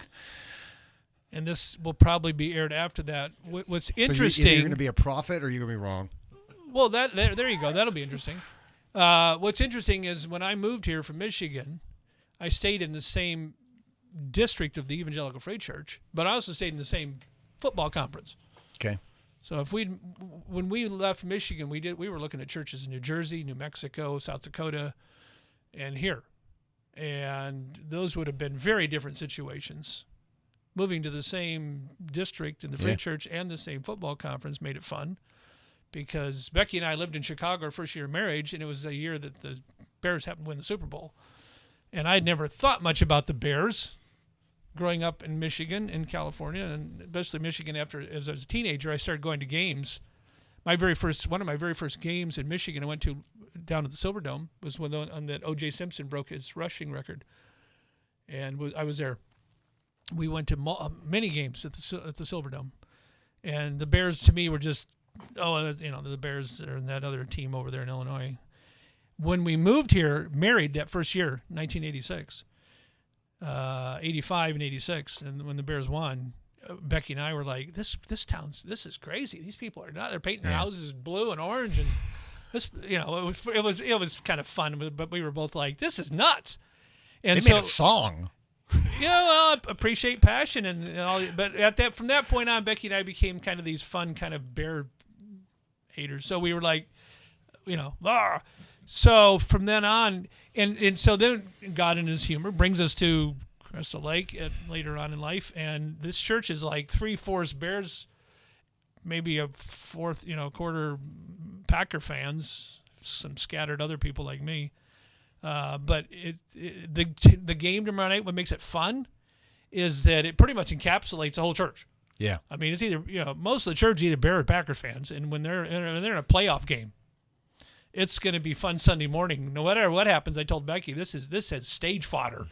And this will probably be aired after that. What's interesting? So you're going to be a prophet, or you're going to be wrong. Well, there you go. That'll be interesting. What's interesting is when I moved here from Michigan, I stayed in the same district of the Evangelical Free Church, but I also stayed in the same football conference. Okay. So when we left Michigan, we were looking at churches in New Jersey, New Mexico, South Dakota, and here, and those would have been very different situations. Moving to the same district in the Free Church and the same football conference made it fun, because Becky and I lived in Chicago our first year of marriage, and it was the year that the Bears happened to win the Super Bowl. And I'd never thought much about the Bears growing up in Michigan, in California, and especially Michigan as I was a teenager. I started going to games. One of my very first games in Michigan I went to down at the Silverdome was when that O.J. Simpson broke his rushing record. And I was there. We went to many games at the Silverdome. And the Bears, to me, were just, the Bears are that other team over there in Illinois. When we moved here, married that first year, 1986, 85 and 86, and when the Bears won, Becky and I were like, this is crazy. These people they're painting their houses blue and orange, and this, it was kind of fun, but we were both like, this is nuts. And they made a song. Yeah, well, I appreciate passion and all, but from that point on, Becky and I became kind of these fun kind of Bear haters. So we were like, ah. So from then on, and so then God in his humor brings us to Crystal Lake later on in life, and this church is like 3/4 Bears, maybe a fourth, quarter Packer fans, some scattered other people like me. But the game tomorrow night, what makes it fun is that it pretty much encapsulates the whole church. Yeah. I mean, it's either, most of the church is either Bear or Packer fans, and when they're in a playoff game, it's going to be fun Sunday morning. No matter what happens, I told Becky, this has stage fodder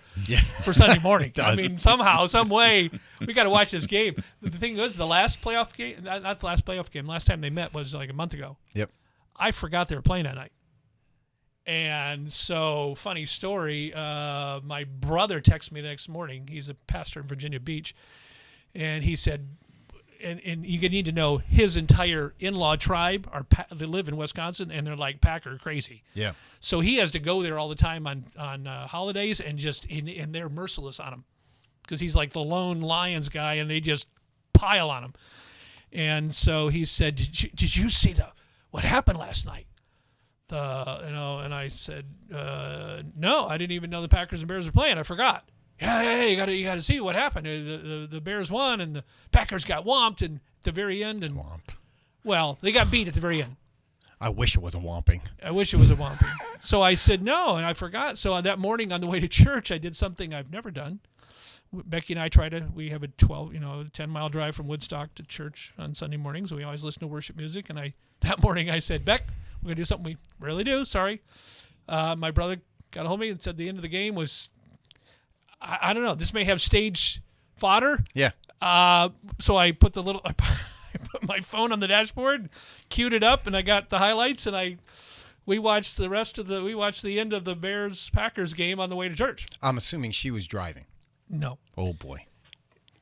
for Sunday morning. I mean, somehow, some way, we got to watch this game. The thing was, the last playoff game, not the last playoff game, last time they met was like a month ago. Yep. I forgot they were playing that night. And so, funny story, my brother texted me the next morning. He's a pastor in Virginia Beach. And he said, and you need to know, his entire in-law tribe, they live in Wisconsin, and they're like Packer crazy. Yeah. So he has to go there all the time on holidays, and and they're merciless on him. Because he's like the lone Lions guy, and they just pile on him. And so he said, did you see what happened last night? And I said, no, I didn't even know the Packers and Bears were playing. I forgot. Yeah, you got to see what happened. The Bears won, and the Packers got whomped and at the very end. And Whomped. Well, they got beat at the very end. I wish it was a whomping. I wish it was a whomping. So I said no, and I forgot. So on that morning on the way to church, I did something I've never done. Becky and I we have a 10-mile drive from Woodstock to church on Sunday mornings. We always listen to worship music. And that morning I said, Beck, we're going to do something we rarely do. Sorry. My brother got a hold of me and said the end of the game was, I don't know, this may have stage fodder. Yeah. So I put I put my phone on the dashboard, queued it up, and I got the highlights, and we watched the end of the Bears-Packers game on the way to church. I'm assuming she was driving. No. Oh, boy.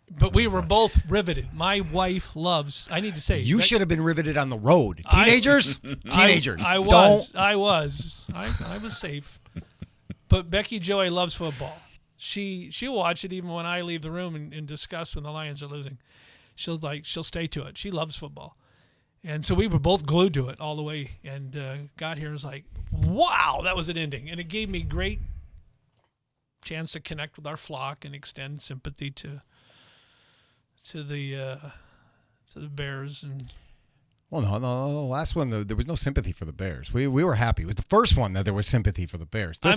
But we were both riveted. My wife loves, I need to say. You should have been riveted on the road. Teenagers? Teenagers. I was safe. But Becky Joy loves football. She'll watch it even when I leave the room and discuss when the Lions are losing. She'll stay to it. She loves football. And so we were both glued to it all the way, and got here and was like, wow, that was an ending. And it gave me great chance to connect with our flock and extend sympathy to the Bears. And well, no, the last one there was no sympathy for the Bears. We were happy. It was the first one that there was sympathy for the Bears. The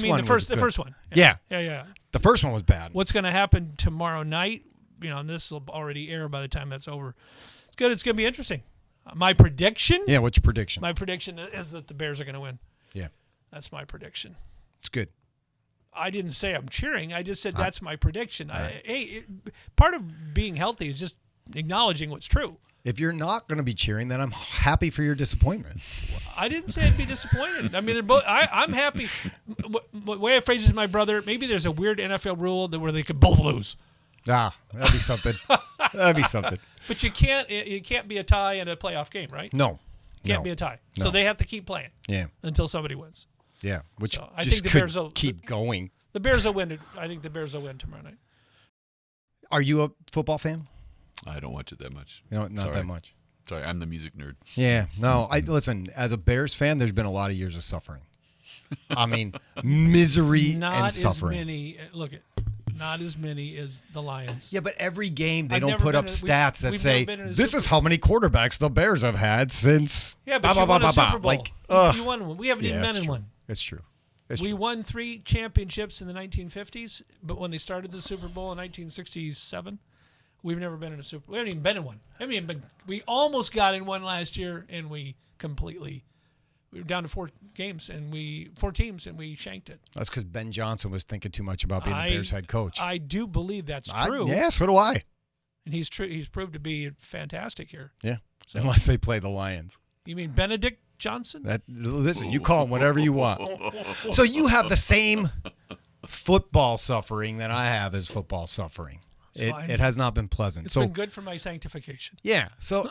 first one. Yeah. The first one was bad. What's going to happen tomorrow night? And this will already air by the time that's over. It's good. It's going to be interesting. My prediction. Yeah. What's your prediction? My prediction is that the Bears are going to win. Yeah. That's my prediction. It's good. I didn't say I'm cheering. I just said that's my prediction. Part of being healthy is just acknowledging what's true. If you're not going to be cheering, then I'm happy for your disappointment. I didn't say I'd be disappointed. I mean, they're both. I'm happy. The way I phrased it to my brother, maybe there's a weird NFL rule where they could both lose. That'd be something. That'd be something. But you can't be a tie in a playoff game, right? No. Can't be a tie. No. So they have to keep playing. Yeah. Until somebody wins. Yeah. Which so I just think the Bears will keep going. The Bears will win. I think the Bears will win tomorrow night. Are you a football fan? I don't watch it that much. Not that much. Sorry, I'm the music nerd. Yeah. No, listen, as a Bears fan, there's been a lot of years of suffering. I mean, misery and suffering. Not as many as the Lions. Yeah, but every game they don't put up stats that say, this is how many quarterbacks the Bears have had since. Yeah, but you won a Super Bowl. You won one. We haven't even been in one. It's true. We won 3 championships in the 1950s, but when they started the Super Bowl in 1967, we've never been in a Super Bowl. We haven't even been in one. We almost got in one last year, and we were down to 4 teams, and we shanked it. That's because Ben Johnson was thinking too much about being the Bears head coach. I do believe that's true. Yeah, so do I. And he's proved to be fantastic here. Yeah, so. Unless they play the Lions. You mean Benedict Johnson? Listen, you call him whatever you want. So you have the same football suffering that I have as football suffering. It has not been pleasant. It's been good for my sanctification. Yeah. So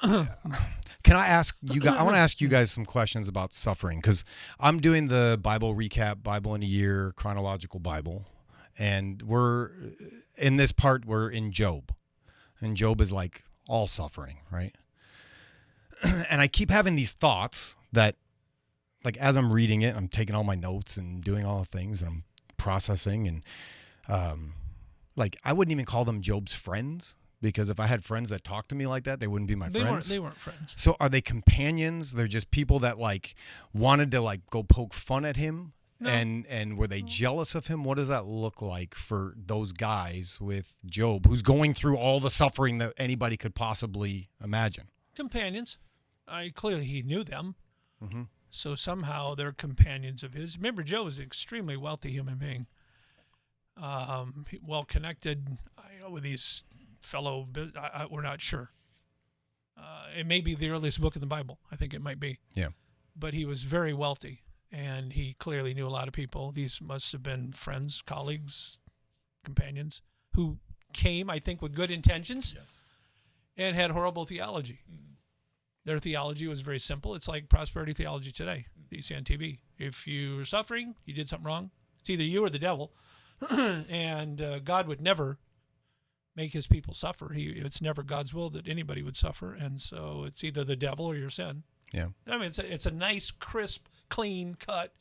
can I ask you guys? I want to ask you guys some questions about suffering because I'm doing the Bible recap, Bible in a Year, chronological Bible, and we're in this part. We're in Job, and Job is like all suffering, right? And I keep having these thoughts that, like, as I'm reading it, I'm taking all my notes and doing all the things, and I'm processing and. Like, I wouldn't even call them Job's friends because if I had friends that talked to me like that, they wouldn't be my friends. They weren't friends. So are they companions? They're just people that, like, wanted to, like, go poke fun at him? No. And were they jealous of him? What does that look like for those guys with Job, who's going through all the suffering that anybody could possibly imagine? Companions. Clearly he knew them. Mm-hmm. So somehow they're companions of his. Remember, Job was an extremely wealthy human being. Well connected, with these fellow. We're not sure. It may be the earliest book in the Bible. I think it might be. Yeah. But he was very wealthy, And he clearly knew a lot of people. These must have been friends, colleagues, companions who came, I think, with good intentions and had horrible theology. Their theology was very simple. It's like prosperity theology today, that you see on TV. If you were suffering, you did something wrong. It's either you or the devil. And God would never make his people suffer. It's never God's will that anybody would suffer. And so it's either the devil or your sin. Yeah. I mean, it's a nice, crisp, clean-cut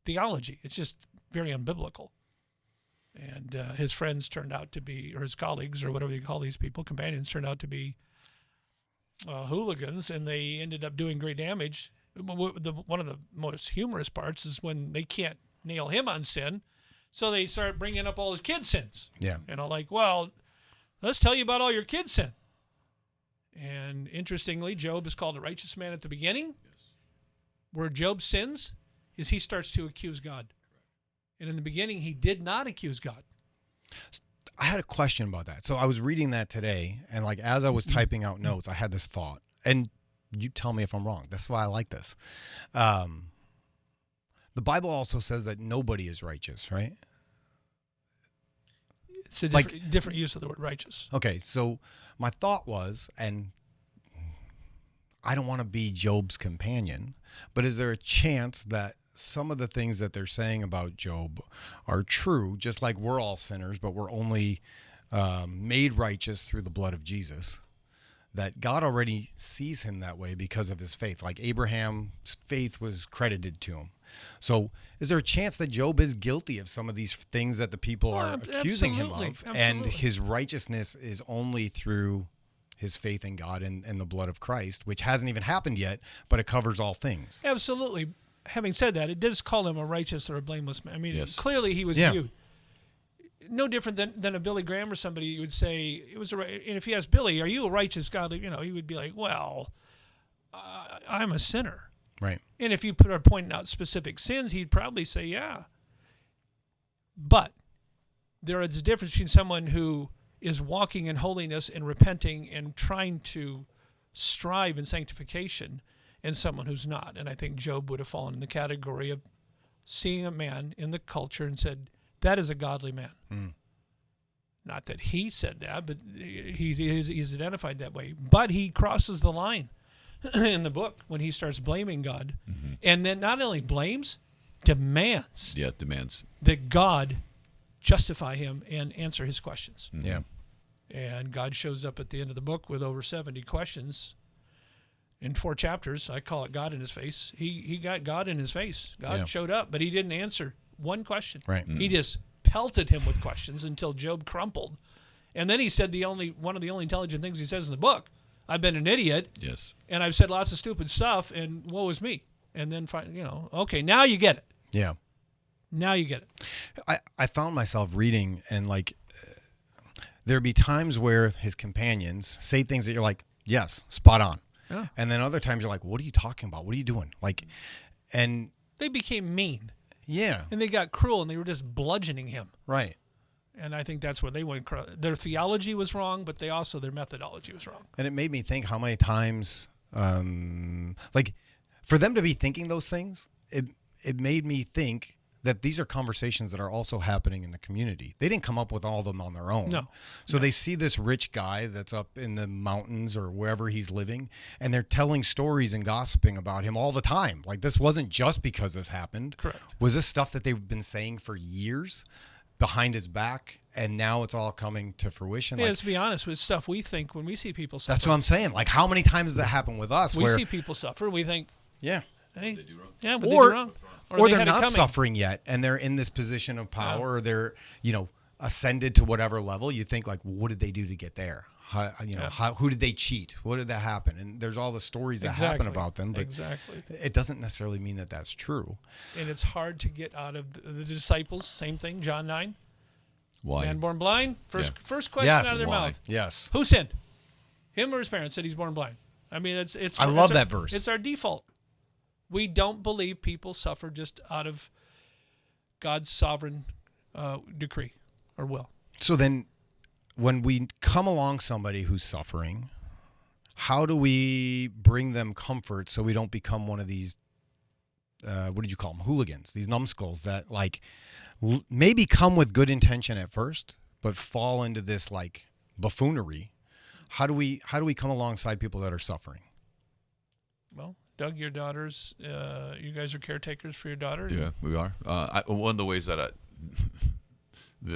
theology. It's just very unbiblical. And his friends turned out to be, or his colleagues, or whatever you call these people, companions, turned out to be hooligans, and they ended up doing great damage. One of the most humorous parts is when they can't nail him on sin, so they start bringing up all his kids' sins. Yeah. Like, well, let's tell you about all your kids' sin. And interestingly, Job is called a righteous man at the beginning. Where Job sins is he starts to accuse God. And in the beginning, he did not accuse God. I had a question about that. So I was reading that today, and like as I was typing out notes, I had this thought. And you tell me if I'm wrong. That's why I like this. The Bible also says that nobody is righteous, right? It's a different use of the word righteous. Okay, so my thought was, and I don't want to be Job's companion, but is there a chance that some of the things that they're saying about Job are true, just like we're all sinners, but we're only made righteous through the blood of Jesus, that God already sees him that way because of his faith. Like Abraham's faith was credited to him. So is there a chance that Job is guilty of some of these things that the people are accusing him of? And his righteousness is only through his faith in God and the blood of Christ, which hasn't even happened yet, but it covers all things. Absolutely. Having said that, it does call him a righteous or a blameless man. I mean, clearly he was viewed. No different than a Billy Graham or somebody. You would say, and if you ask Billy, are you a righteous godly? He would be like, well, I'm a sinner. Right. And if you are pointing out specific sins, he'd probably say, yeah. But there is a difference between someone who is walking in holiness and repenting and trying to strive in sanctification and someone who's not. And I think Job would have fallen in the category of seeing a man in the culture and said, that is a godly man. Mm. Not that he said that, but he's identified that way. But he crosses the line in the book when he starts blaming God. Mm-hmm. And then not only blames, demands. Yeah, demands. That God justify him and answer his questions. Mm-hmm. Yeah. And God shows up at the end of the book with over 70 questions in 4 chapters. I call it God in his face. He got God in his face. God showed up, but he didn't answer one question. Right. He just pelted him with questions until Job crumpled. And then he said one of the only intelligent things he says in the book, I've been an idiot. Yes. And I've said lots of stupid stuff, and woe is me. And then, okay, now you get it. Yeah. Now you get it. I found myself reading, and there'd be times where his companions say things that you're like, yes, spot on. Yeah. And then other times you're like, what are you talking about? What are you doing? And they became mean. Yeah. And they got cruel, and they were just bludgeoning him. Right. And I think that's where they went. Their theology was wrong, but their methodology was wrong. And it made me think how many times, for them to be thinking those things, it made me think that these are conversations that are also happening in the community. They didn't come up with all of them on their own. No. So they see this rich guy that's up in the mountains or wherever he's living, and they're telling stories and gossiping about him all the time. Like, this wasn't just because this happened. Correct. Was this stuff that they've been saying for years behind his back, and now it's all coming to fruition? Yeah, let's be honest, with stuff we think when we see people suffer. That's what I'm saying. Like, how many times does that happen with us? We see people suffer, we think, yeah. Hey, they do wrong. Yeah, but they do wrong. Or they're not suffering yet, and they're in this position of power, or they're, ascended to whatever level. You think, what did they do to get there? Who did they cheat? What did that happen? And there's all the stories that happen about them, but it doesn't necessarily mean that that's true. And it's hard to get out of the disciples. Same thing, John 9. Why? Man born blind. First question out of their mouth. Yes. Who sinned? Him or his parents said he's born blind. I mean, it's. I love that verse. It's our default. We don't believe people suffer just out of God's sovereign decree or will. So then when we come along somebody who's suffering, how do we bring them comfort so we don't become one of these what did you call them? Hooligans, these numbskulls that like maybe come with good intention at first, but fall into this like buffoonery. How do we come alongside people that are suffering? Well, Doug, your daughters, you guys are caretakers for your daughter? Yeah, we are. One of the ways that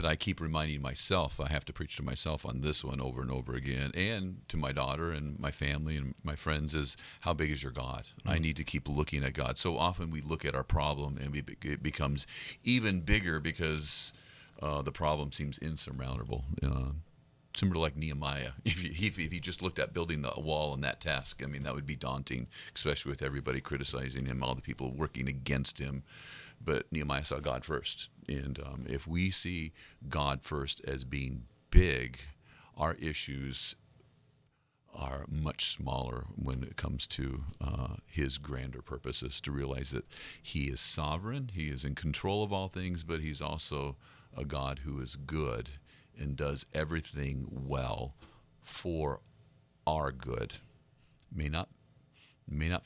I keep reminding myself, I have to preach to myself on this one over and over again, and to my daughter and my family and my friends, is how big is your God? Mm-hmm. I need to keep looking at God. So often we look at our problem and it becomes even bigger because the problem seems insurmountable. Similar to like Nehemiah. If he just looked at building the wall and that task, I mean, that would be daunting, especially with everybody criticizing him, all the people working against him. But Nehemiah saw God first. And if we see God first as being big, our issues are much smaller when it comes to his grander purposes, to realize that he is sovereign, he is in control of all things, but he's also a God who is good and does everything well for our good. May not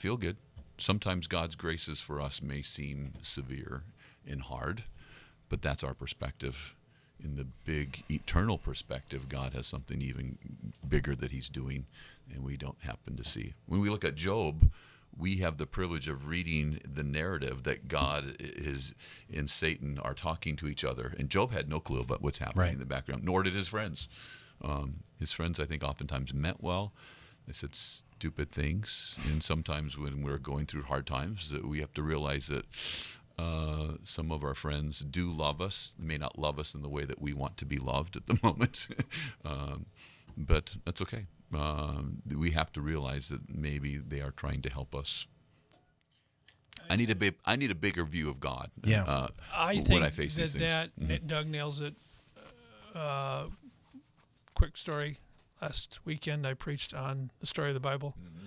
feel good. Sometimes God's graces for us may seem severe and hard, but that's our perspective. In the big eternal perspective, God has something even bigger that he's doing, and we don't happen to see. When we look at Job, we have the privilege of reading the narrative that God and Satan are talking to each other. And Job had no clue about what's happening in the background, nor did his friends. His friends, I think, oftentimes meant well. They said stupid things. And sometimes when we're going through hard times, we have to realize that some of our friends do love us. They may not love us in the way that we want to be loved at the moment. But that's okay. We have to realize that maybe they are trying to help us. I need a bigger view of God. I when think I face these things. Mm-hmm. Doug nails it. Quick story. Last weekend I preached on the story of the Bible. Mm-hmm.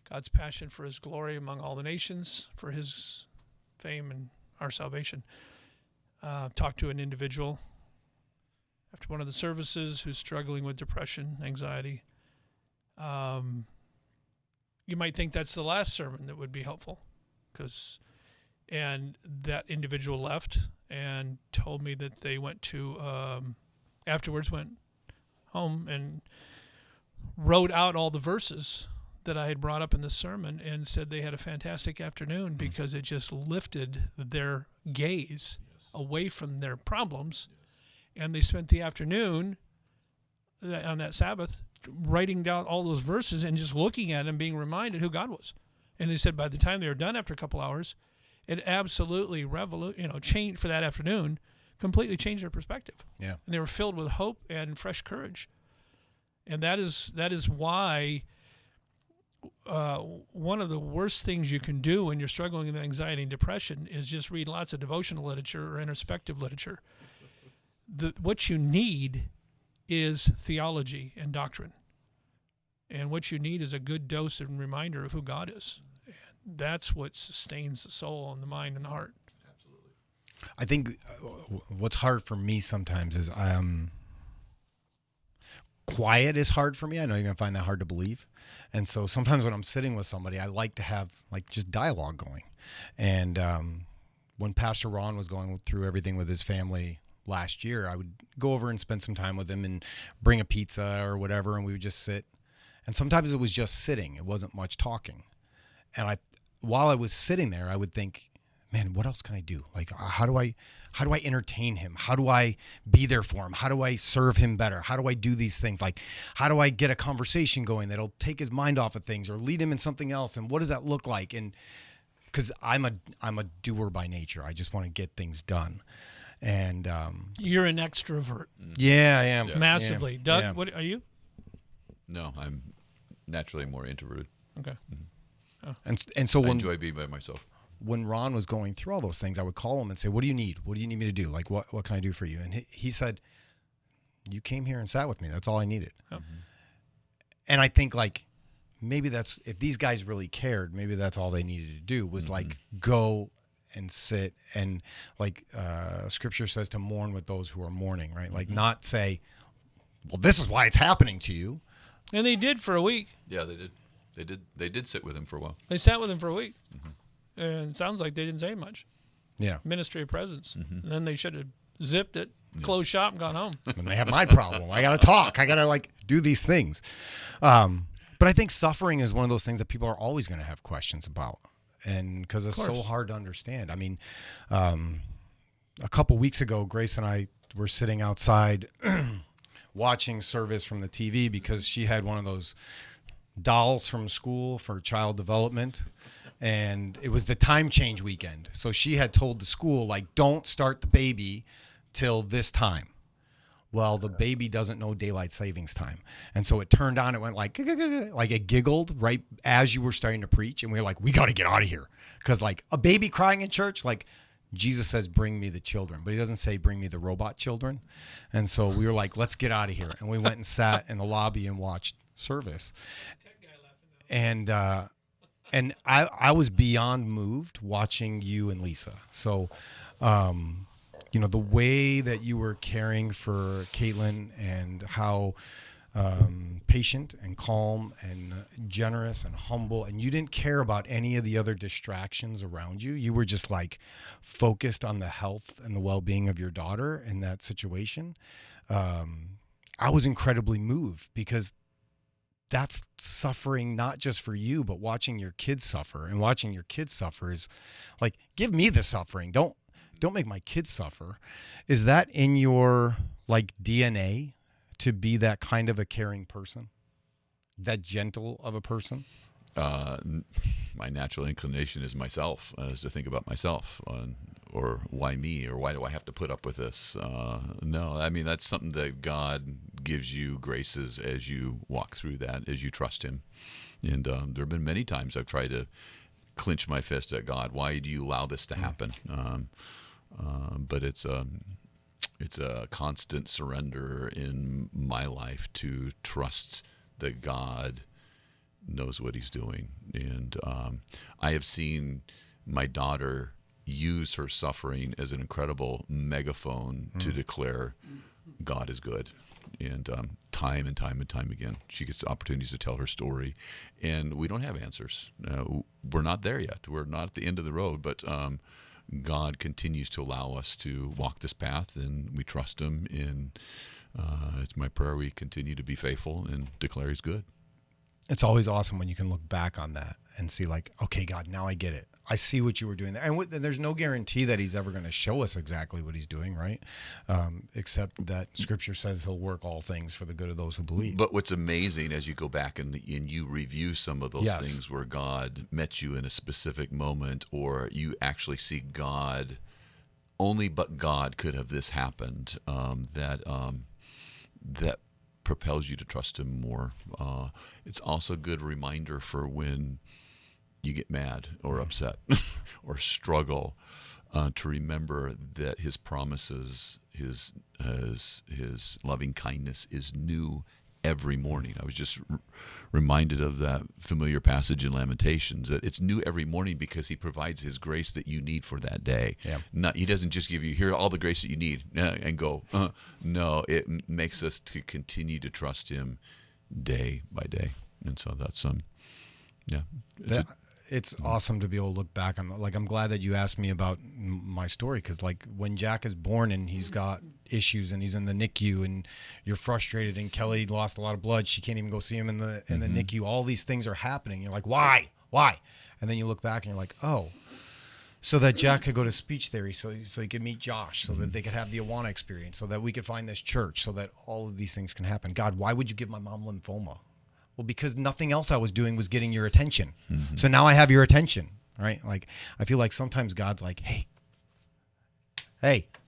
God's passion for his glory among all the nations, for his fame and our salvation. Talked to an individual after one of the services who's struggling with depression, anxiety. You might think that's the last sermon that would be helpful, and that individual left and told me that they went to afterwards went home and wrote out all the verses that I had brought up in the sermon and said they had a fantastic afternoon because it just lifted their gaze away from their problems. And they spent the afternoon on that Sabbath writing down all those verses and just looking at them, being reminded who God was. And they said by the time they were done after a couple hours, it absolutely changed for that afternoon, completely changed their perspective. Yeah. And they were filled with hope and fresh courage. And that is why one of the worst things you can do when you're struggling with anxiety and depression is just read lots of devotional literature or introspective literature. What you need is theology and doctrine. And what you need is a good dose and reminder of who God is. And that's what sustains the soul and the mind and the heart. Absolutely. I think what's hard for me sometimes is quiet is hard for me. I know you're going to find that hard to believe. And so sometimes when I'm sitting with somebody, I like to have like just dialogue going. And when Pastor Ron was going through everything with his family last year, I would go over and spend some time with him and bring a pizza or whatever, and we would just sit. And sometimes it was just sitting. It wasn't much talking. And while I was sitting there, I would think, man, what else can I do? Like, how do I entertain him? How do I be there for him? How do I serve him better? How do I do these things? Like, how do I get a conversation going that'll take his mind off of things or lead him in something else? And what does that look like? And because I'm a doer by nature, I just want to get things done. And you're an extrovert. Yeah, I am. Yeah. Massively. Yeah. Doug, Yeah. What are you? No, I'm naturally more introverted. Okay. Mm-hmm. And so I enjoy being by myself. When Ron was going through all those things, I would call him and say, what do you need? What do you need me to do? Like, what can I do for you? And he said, you came here and sat with me. That's all I needed. Oh. Mm-hmm. And I think, like, maybe that's, if these guys really cared, maybe that's all they needed to do was, like, go and sit and, like, Scripture says to mourn with those who are mourning, right? Like, not say, well, this is why it's happening to you. And they did for a week. Yeah, they did. They did sit with him for a while. They sat with him for a week. Mm-hmm. And it sounds like they didn't say much. Yeah. Ministry of presence. Mm-hmm. And then they should have zipped it, closed shop, and gone home. And they have my problem. I got to talk. I got to like do these things. But I think suffering is one of those things that people are always going to have questions about. And because it's so hard to understand. I mean, a couple weeks ago, Grace and I were sitting outside watching service from the TV because she had one of those dolls from school for child development. And it was the time change weekend. So she had told the school, like, don't start the baby till this time. Well, the baby doesn't know daylight savings time. And so it turned on, it went like it giggled right as you were starting to preach. And we were like, we got to get out of here. Because like a baby crying in church, like Jesus says, bring me the children. But he doesn't say, bring me the robot children. And so we were like, let's get out of here. And we went and sat in the lobby and watched service. And I was beyond moved watching you and Lisa. So, you know, the way that you were caring for Caitlin and how patient and calm and generous and humble, and you didn't care about any of the other distractions around you. You were just like focused on the health and the well-being of your daughter in that situation. I was incredibly moved because that's suffering not just for you, but watching your kids suffer. And watching your kids suffer is like, give me the suffering. Don't make my kids suffer. Is that in your like DNA to be that kind of a caring person? That gentle of a person? My natural inclination is myself, is to think about myself, or why me, or why do I have to put up with this? No, I mean, that's something that God gives you graces as you walk through that, as you trust him. And there have been many times I've tried to clench my fist at God. Why do you allow this to happen? But it's a constant surrender in my life to trust that God knows what he's doing. And I have seen my daughter use her suffering as an incredible megaphone to declare God is good. And time and time and time again, she gets opportunities to tell her story. And we don't have answers. We're not there yet. We're not at the end of the road, but God continues to allow us to walk this path, and we trust him. And it's my prayer we continue to be faithful and declare he's good. It's always awesome when you can look back on that and see like, okay, God, now I get it. I see what you were doing there. And there's no guarantee that he's ever going to show us exactly what he's doing, right? Except that Scripture says he'll work all things for the good of those who believe. But what's amazing as you go back and you review some of those things where God met you in a specific moment, or you actually see God, only but God could have this happened, that propels you to trust him more. It's also a good reminder for when you get mad or upset or struggle, to remember that his promises, his loving kindness is new every morning. I was just reminded of that familiar passage in Lamentations, that it's new every morning because he provides his grace that you need for that day. Yeah. He doesn't just give you, here, all the grace that you need and go. No, it makes us to continue to trust him day by day. And so that's, it's awesome to be able to look back on. Like, I'm glad that you asked me about my story, because like when Jack is born and he's got issues and he's in the NICU and you're frustrated, and Kelly lost a lot of blood, she can't even go see him in the NICU. All these things are happening. You're like, why? And then you look back and you're like, oh, so that Jack could go to speech therapy, so he could meet Josh, so that they could have the Awana experience, so that we could find this church, so that all of these things can happen. God, why would you give my mom lymphoma? Well, because nothing else I was doing was getting your attention. So now I have your attention, right? Like, I feel like sometimes God's like, hey.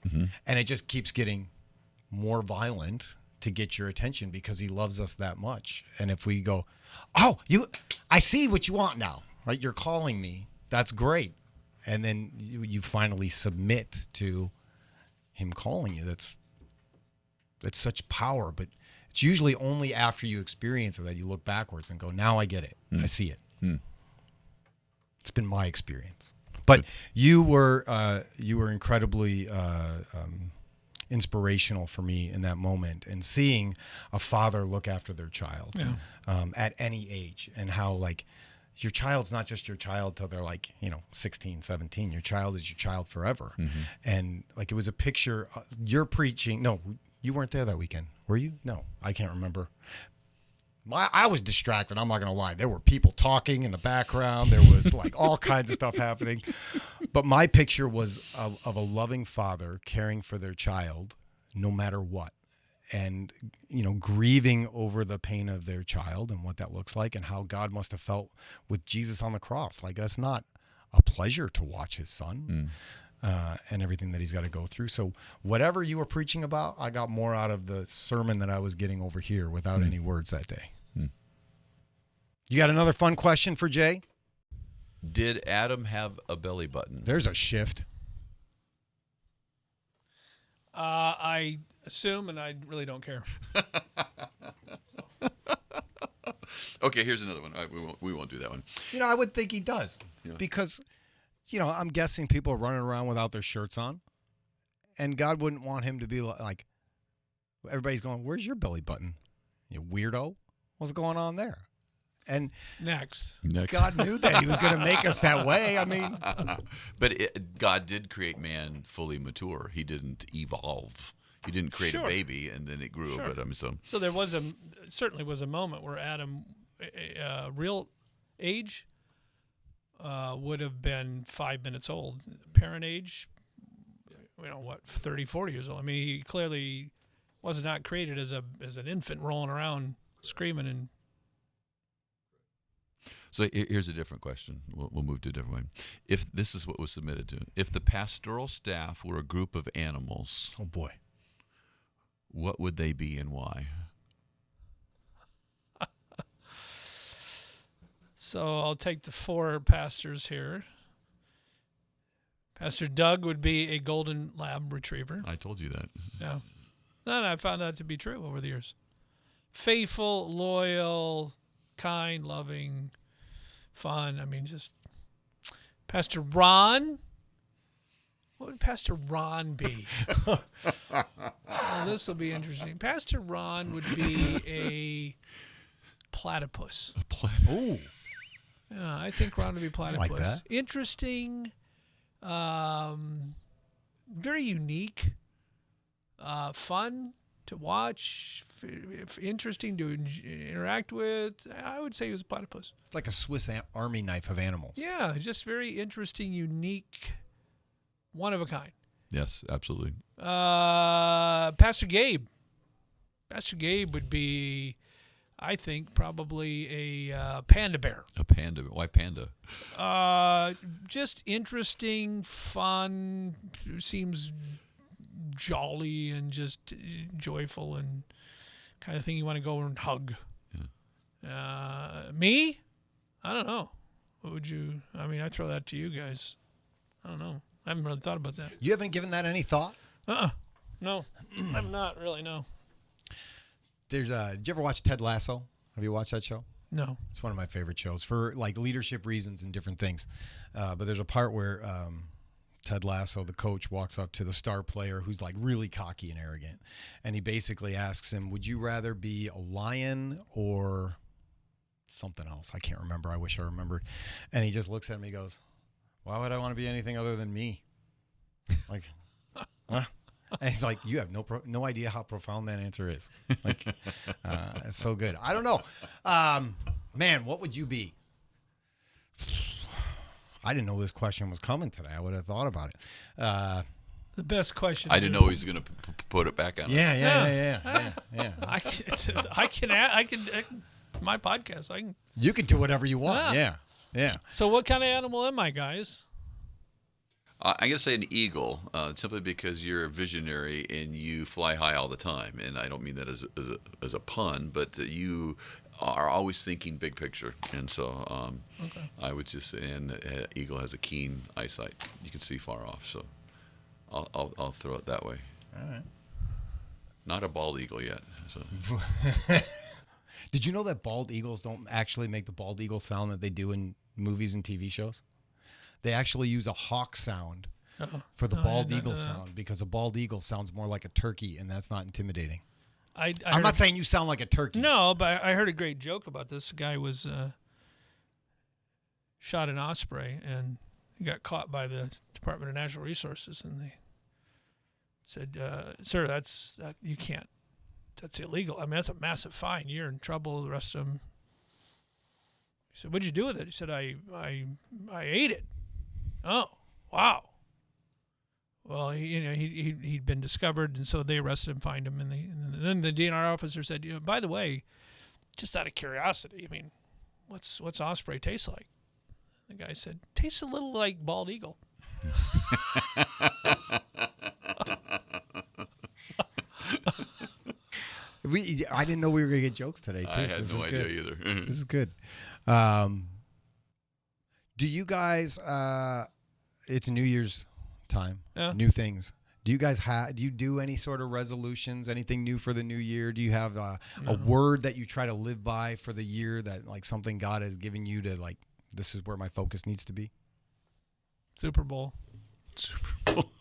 And it just keeps getting more violent to get your attention because he loves us that much. And if we go, oh, I see what you want now, right? You're calling me. That's great. And then you finally submit to him calling you. That's such power, but it's usually only after you experience it that you look backwards and go, now I get it. I see it. It's been my experience. But you were incredibly inspirational for me in that moment, and seeing a father look after their child at any age, and how like your child's not just your child till they're like, 16, 17. Your child is your child forever. Mm-hmm. And like it was a picture, you're preaching. No, you weren't there that weekend. Were you? No, I can't remember. I was distracted. I'm not going to lie. There were people talking in the background. There was like all kinds of stuff happening. But my picture was of a loving father caring for their child no matter what. And, grieving over the pain of their child and what that looks like and how God must have felt with Jesus on the cross. Like, that's not a pleasure to watch his son and everything that he's got to go through. So whatever you were preaching about, I got more out of the sermon that I was getting over here without any words that day. You got another fun question for Jay? Did Adam have a belly button? There's a shift. I assume, and I really don't care. Okay, here's another one. We won't do that one. I would think he does. Yeah. Because, I'm guessing people are running around without their shirts on. And God wouldn't want him to be like, everybody's going, where's your belly button? You weirdo. What's going on there? And Next. God knew that he was going to make us that way. I mean, but God did create man fully mature. He didn't evolve. He didn't create a baby and then it grew. Sure. But so there was certainly was a moment where Adam, real age, would have been 5 minutes old. Parent age, 30, 40 years old. I mean, he clearly was not created as an infant rolling around screaming and. So here's a different question. We'll move to a different one. If this is what was submitted to, if the pastoral staff were a group of animals, oh boy, what would they be and why? So I'll take the 4 pastors here. Pastor Doug would be a golden lab retriever. I told you that. Yeah. And I found that to be true over the years. Faithful, loyal, kind, loving, fun. I mean, just Pastor Ron. What would Pastor Ron be? Well, this will be interesting. Pastor Ron would be a platypus. A platypus. ooh, Yeah, I think Ron would be platypus. like that. Interesting, very unique, fun to watch, interesting to interact with. I would say he was a platypus. It's like a Swiss Army knife of animals. Yeah, just very interesting, unique, one of a kind. Yes, absolutely. Pastor Gabe. Pastor Gabe would be, I think, probably a panda bear. A panda. Why panda? Just interesting, fun, seems jolly and just joyful and kind of thing you want to go and hug. Yeah. Me? I don't know. What would you? I mean, I throw that to you guys. I don't know. I haven't really thought about that. You haven't given that any thought? No, I'm not really. No. Did you ever watch Ted Lasso? Have you watched that show? No. It's one of my favorite shows for like leadership reasons and different things. But there's a part where Ted Lasso, the coach, walks up to the star player who's like really cocky and arrogant. And he basically asks him, would you rather be a lion or something else? I can't remember. I wish I remembered. And he just looks at me and goes, why would I want to be anything other than me? Like, huh? And he's like, you have no idea how profound that answer is. Like, it's so good. I don't know. Man, what would you be? I didn't know this question was coming today. I would have thought about it. The best question. I didn't know he was going to put it back on. Yeah. I can. My podcast. I can. You can do whatever you want. Yeah. So, what kind of animal am I, guys? I'm going to say an eagle, simply because you're a visionary and you fly high all the time. And I don't mean that as a pun, but you are always thinking big picture. And so I would just say, and eagle has a keen eyesight. You can see far off. So I'll throw it that way. All right. Not a bald eagle yet. So. Did you know that bald eagles don't actually make the bald eagle sound that they do in movies and TV shows? They actually use a hawk sound for the bald eagle sound because a bald eagle sounds more like a turkey, and that's not intimidating. I'm not saying you sound like a turkey. No, but I heard a great joke about this. The guy was shot an osprey, and he got caught by the Department of Natural Resources, and they said, "Sir, you can't. That's illegal. I mean, that's a massive fine. You're in trouble." The rest of them. He said, "What'd you do with it?" He said, "I ate it." Oh, wow. Well, he'd been discovered, and so they arrested him, fined him, and then the DNR officer said, "By the way, just out of curiosity, I mean, what's osprey taste like?" The guy said, "Tastes a little like bald eagle." I didn't know we were gonna get jokes today, too. I had no idea either. This is good. Do you guys? It's New Year's time. Yeah. New things. Do you guys do you do any sort of resolutions? Anything new for the new year? Do you have a word that you try to live by for the year, that like something God has given you to, like, this is where my focus needs to be? Super Bowl. Super Bowl.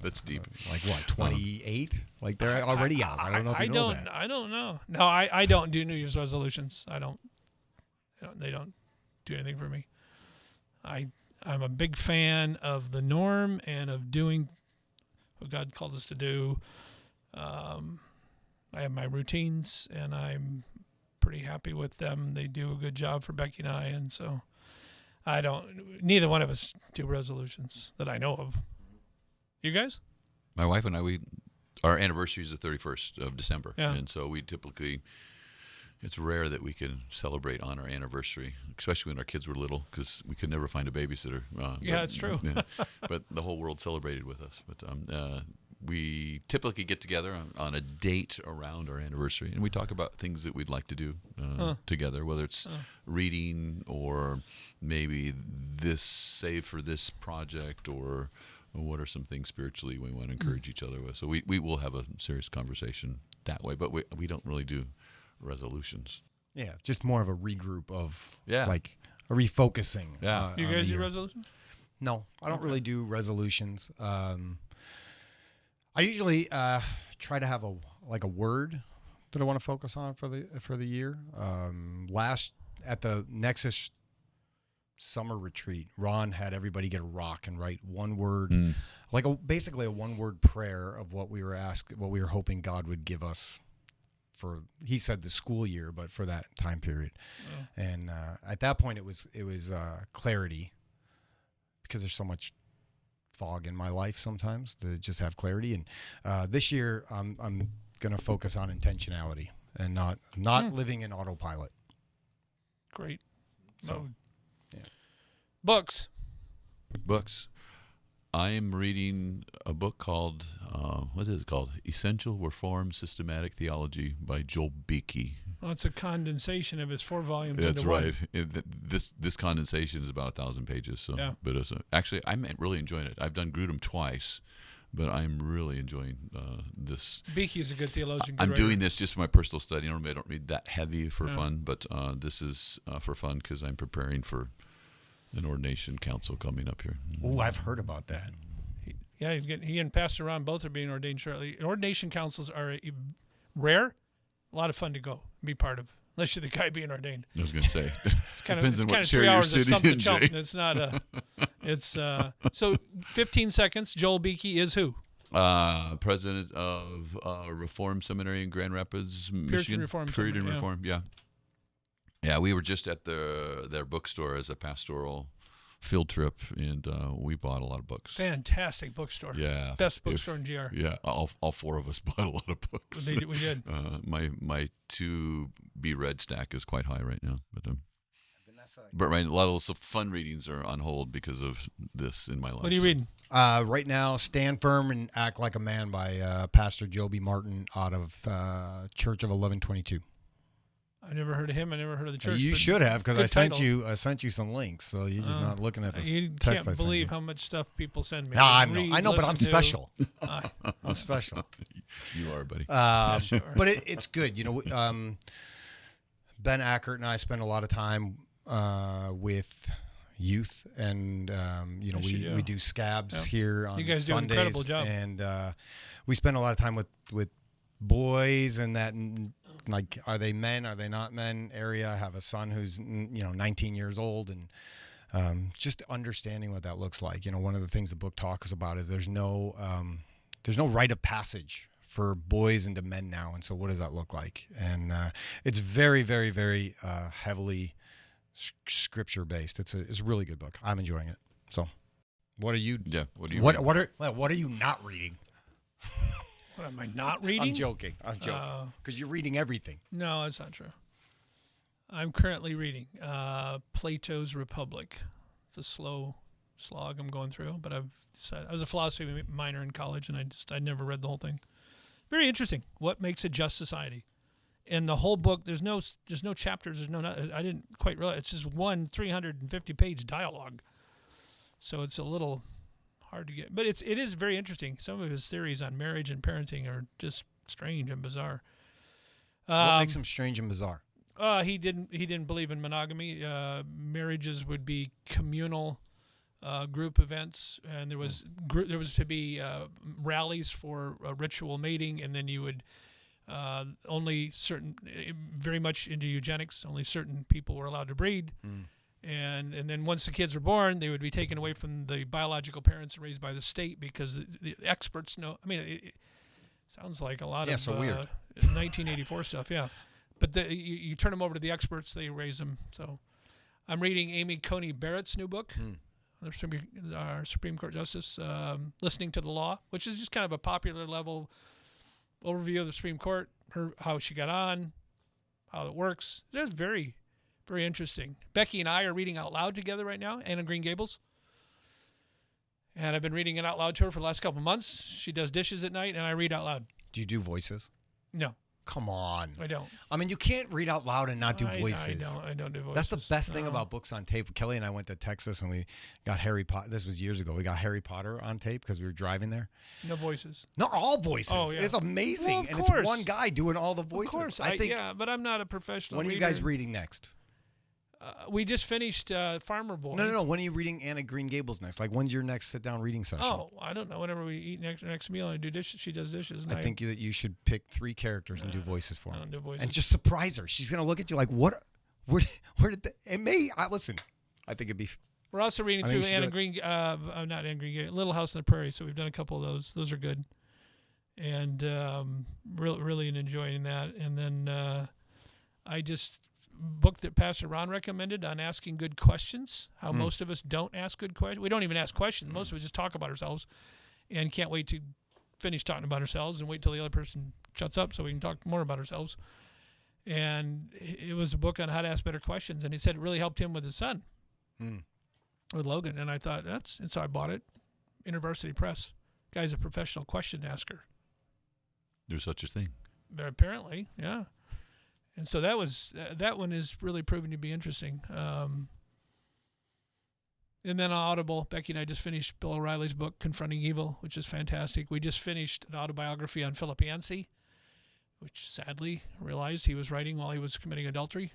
That's deep. Like what? 28? Like they're already out. I don't know if you know that. I don't know. No, I don't do New Year's resolutions. They don't do anything for me. I'm a big fan of the norm and of doing what God calls us to do. I have my routines, and I'm pretty happy with them. They do a good job for Becky and I, and so neither one of us do resolutions that I know of. You guys? My wife and I, our anniversary is the 31st of December. Yeah. And so we typically, it's rare that we can celebrate on our anniversary, especially when our kids were little, because we could never find a babysitter. That's true. Yeah, but the whole world celebrated with us. But we typically get together on a date around our anniversary, and we talk about things that we'd like to do together, whether it's reading or maybe save for this project, or what are some things spiritually we want to encourage each other with. So we will have a serious conversation that way, but we don't really do resolutions. Yeah, just more of a regroup of Yeah. like a refocusing. Yeah. You on guys the do year. resolutions? No, I don't really do resolutions. I usually try to have a word that I want to focus on for the year. At the Nexus summer retreat, Ron had everybody get a rock and write one word, basically a one-word prayer of what we were hoping God would give us for, he said, the school year, but for that time period. Yeah. And at that point, it was clarity, because there's so much fog in my life sometimes to just have clarity. And this year, I'm going to focus on intentionality and not living in autopilot. Great. So, yeah. Books. I am reading a book called, what is it called? Essential Reformed Systematic Theology by Joel Beeke. Well, it's a condensation of his 4 volumes. That's into right. one. This condensation is about 1,000 pages. So, yeah. But actually, I'm really enjoying it. I've done Grudem twice, but I'm really enjoying this. Beeke is a good theologian. I'm doing this just for my personal study. Normally, I don't read that heavy for fun, but this is for fun because I'm preparing for an ordination council coming up here. Oh, I've heard about that. He and Pastor Ron both are being ordained shortly. Ordination councils are rare, a lot of fun to go, be part of, unless you're the guy being ordained. I was going to say, it's kind of 3 hours of stump to chump. It's not so 15 seconds. Joel Beeke is who? President of Reform Seminary in Grand Rapids, Puritan Michigan. Reform Puritan Seminary, Reform, yeah. Yeah, we were just at their bookstore as a pastoral field trip, and we bought a lot of books. Fantastic bookstore. Yeah. Best bookstore in GR. Yeah, all 4 of us bought a lot of books. We did. My to-be-read stack is quite high right now. But right, a lot of those fun readings are on hold because of this in my life. What are you reading? Right now, Stand Firm and Act Like a Man by Pastor Joby Martin out of Church of 1122. I never heard of him. I never heard of the church. You should have, because I sent title. you some links, so you're just not looking at the You text can't I sent believe you. how much stuff people send me. No, I know, but I'm listen to. special. I'm special. You are, buddy. Sure. But it's good. You know, Ben Ackert and I spend a lot of time with youth, and we do scabs here on you guys Sundays, do an incredible job. and we spend a lot of time with boys and that. Like, are they men? Are they not men? Area. I have a son who's 19 years old, and just understanding what that looks like. One of the things the book talks about is there's no rite of passage for boys into men now. And so what does that look like? And it's very, very, very heavily scripture based. It's a really good book. I'm enjoying it. So what are you? Yeah. What do you? What are you not reading? What am I not reading? I'm joking. Because you're reading everything. No, that's not true. I'm currently reading Plato's Republic. It's a slow slog I'm going through, but I've decided. I was a philosophy minor in college, and I never read the whole thing. Very interesting. What makes a just society? And the whole book, there's no chapters. I didn't quite realize it's just one 350-page dialogue. So it's a little hard to get, but it is very interesting. Some of his theories on marriage and parenting are just strange and bizarre. What makes him strange and bizarre? He didn't believe in monogamy. Marriages would be communal group events, and there was to be rallies for ritual mating, and then you would only certain, very much into eugenics. Only certain people were allowed to breed, and then once the kids were born, they would be taken away from the biological parents and raised by the state because the experts know. I mean, it sounds like a lot of so weird 1984 stuff, yeah. But you turn them over to the experts, they raise them. So I'm reading Amy Coney Barrett's new book, our Supreme Court Justice, Listening to the Law, which is just kind of a popular level overview of the Supreme Court, how she got on, how it works. It's very, very interesting. Becky and I are reading out loud together right now, Anne of Green Gables. And I've been reading it out loud to her for the last couple of months. She does dishes at night, and I read out loud. Do you do voices? No. Come on. I don't. I mean, you can't read out loud and not do voices. I don't do voices. That's the best thing about books on tape. Kelly and I went to Texas and we got Harry Potter. This was years ago. We got Harry Potter on tape because we were driving there. No voices. Not all voices. Oh, yeah. It's amazing. Well, and it's one guy doing all the voices. Of course. I think. Yeah, but I'm not a professional reader. When are you guys reading next? We just finished Farmer Boy. No. When are you reading Anne of Green Gables next? Like, when's your next sit-down reading session? Oh, I don't know. Whenever we eat next meal, and I do dishes. She does dishes. I think that you should pick 3 characters and do voices for her. I don't do voices. And just surprise her. She's going to look at you like, what? Where did it may? Listen, I think it'd be... We're also reading through Anne of Green... not Anne of Green... Little House on the Prairie. So we've done a couple of those. Those are good. And really enjoying that. And then I just... book that Pastor Ron recommended on asking good questions, how most of us don't ask good questions. We don't even ask questions. Most of us just talk about ourselves and can't wait to finish talking about ourselves and wait till the other person shuts up so we can talk more about ourselves. And it was a book on how to ask better questions, and he said it really helped him with his son, with Logan. And I thought, and so I bought it, InterVarsity Press. Guy's a professional question asker. There's such a thing. But apparently, yeah. And so that one is really proving to be interesting. And then on Audible, Becky and I just finished Bill O'Reilly's book, Confronting Evil, which is fantastic. We just finished an autobiography on Philip Yancey, which sadly realized he was writing while he was committing adultery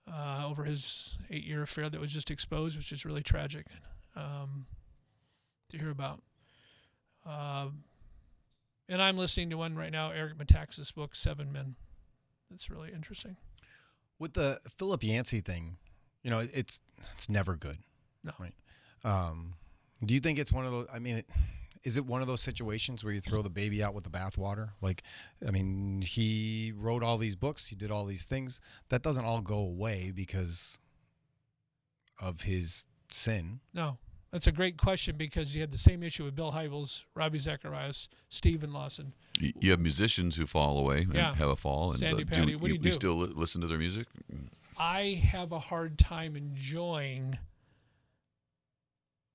over his 8-year affair that was just exposed, which is really tragic to hear about. And I'm listening to one right now, Eric Metaxas' book, 7 Men. It's really interesting. With the Philip Yancey thing, it's never good. No. Right. Do you think it's one of those? I mean, is it one of those situations where you throw the baby out with the bathwater? Like, I mean, he wrote all these books, he did all these things. That doesn't all go away because of his sin. No. That's a great question because you had the same issue with Bill Hybels, Ravi Zacharias, Stephen Lawson. You have musicians who fall away and have a fall. And Sandy Patty, what do you do? You still listen to their music? I have a hard time enjoying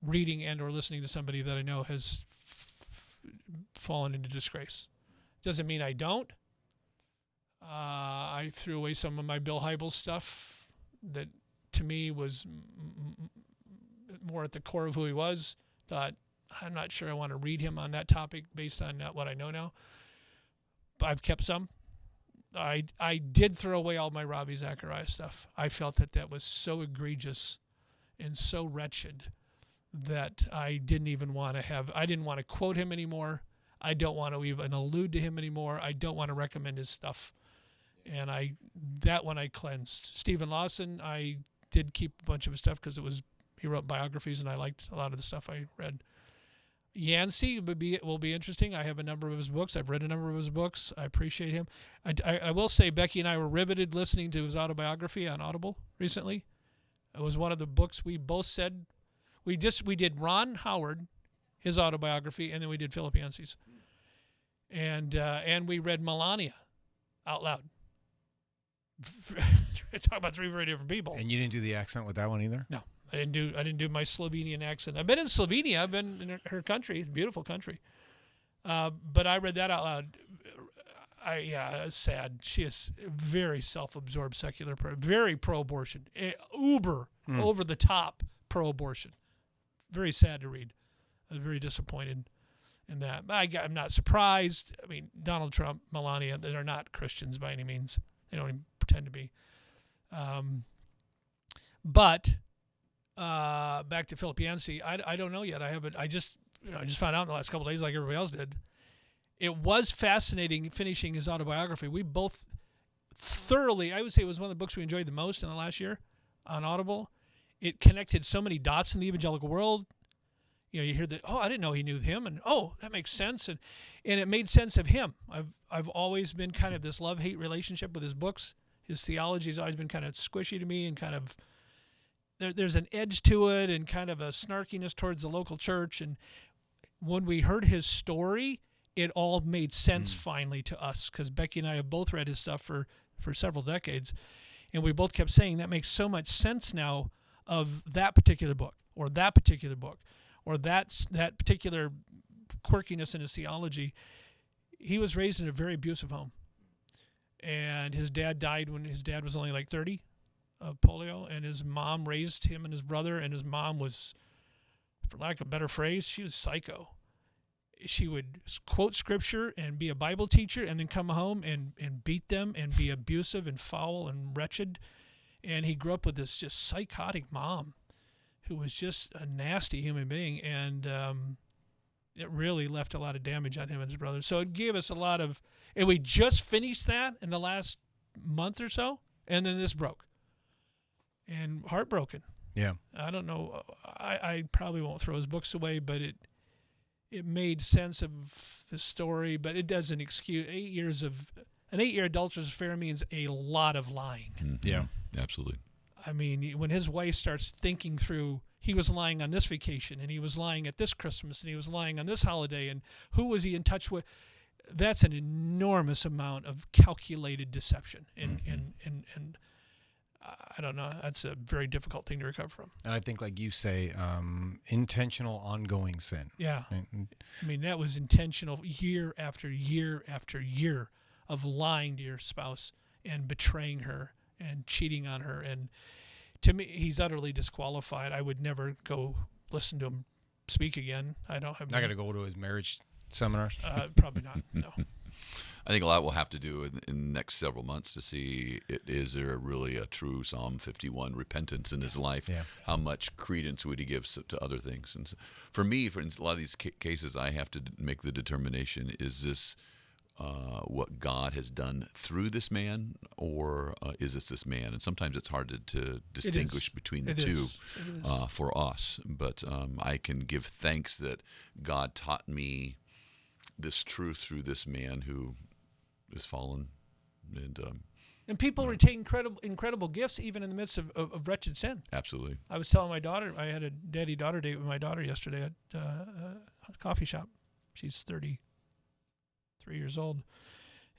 reading and or listening to somebody that I know has fallen into disgrace. Doesn't mean I don't. I threw away some of my Bill Hybels stuff that to me was more at the core of who he was. Thought, I'm not sure I want to read him on that topic based on what I know now. But I've kept some. I did throw away all my Ravi Zacharias stuff. I felt that was so egregious and so wretched that I didn't even want to have, I didn't want to quote him anymore. I don't want to even allude to him anymore. I don't want to recommend his stuff. And that one I cleansed. Stephen Lawson, I did keep a bunch of his stuff because it was He wrote biographies, and I liked a lot of the stuff I read. Yancey will be interesting. I have a number of his books. I've read a number of his books. I appreciate him. I will say Becky and I were riveted listening to his autobiography on Audible recently. It was one of the books we both said we did Ron Howard, his autobiography, and then we did Philip Yancey's, and we read Melania out loud. Talk about three very different people. And you didn't do the accent with that one either? No. I didn't do my Slovenian accent. I've been in Slovenia. I've been in her country. It's a beautiful country. But I read that out loud. It's sad. She is a very self-absorbed secular person, very pro-abortion, over the top pro-abortion. Very sad to read. I was very disappointed in that. I'm not surprised. I mean, Donald Trump, Melania, they're not Christians by any means. They don't even pretend to be. But back to Philip Yancey, I don't know yet. I just found out in the last couple of days, like everybody else did. It was fascinating finishing his autobiography. We both thoroughly, I would say it was one of the books we enjoyed the most in the last year on Audible. It connected so many dots in the evangelical world. You know, you hear that, I didn't know he knew him, and that makes sense, and it made sense of him. I've always been kind of this love-hate relationship with his books. His theology has always been kind of squishy to me, and kind of there's an edge to it, and kind of a snarkiness towards the local church. And when we heard his story, it all made sense finally to us, because Becky and I have both read his stuff for several decades, and we both kept saying that makes so much sense now of that particular book, or that particular book, or that particular quirkiness in his theology. He was raised in a very abusive home, and his dad died when his dad was only like 30 of polio, and his mom raised him and his brother, and his mom was, for lack of a better phrase, she was psycho. She would quote scripture and be a Bible teacher, and then come home and beat them and be abusive and foul and wretched. And he grew up with this just psychotic mom who was just a nasty human being, and it really left a lot of damage on him and his brother. So it gave us a lot of, and we just finished that in the last month or so, and then this broke. And heartbroken. Yeah. I don't know. I probably won't throw his books away, but it made sense of the story, but it doesn't excuse an 8-year adulterous affair means a lot of lying. Mm-hmm. Yeah, absolutely. I mean, when his wife starts thinking through, he was lying on this vacation, and he was lying at this Christmas, and he was lying on this holiday, and who was he in touch with? That's an enormous amount of calculated deception, and I don't know. That's a very difficult thing to recover from. And I think, like you say, intentional ongoing sin. Yeah. I mean, that was intentional year after year after year of lying to your spouse and betraying her and cheating on her. And to me, he's utterly disqualified. I would never go listen to him speak again. I don't have... Not going to go to his marriage seminars? Probably not, no. I think a lot will have to do in the next several months to see, is there really a true Psalm 51 repentance in his life? Yeah. How much credence would he give to other things? And for me, for a lot of these cases, I have to make the determination, is this what God has done through this man, or is this man? And sometimes it's hard to distinguish between the two for us. But I can give thanks that God taught me this truth through this man who is fallen, and people retain incredible gifts even in the midst of wretched sin. Absolutely. I was telling my daughter, I had a daddy-daughter date with my daughter yesterday at a coffee shop. She's 33 years old,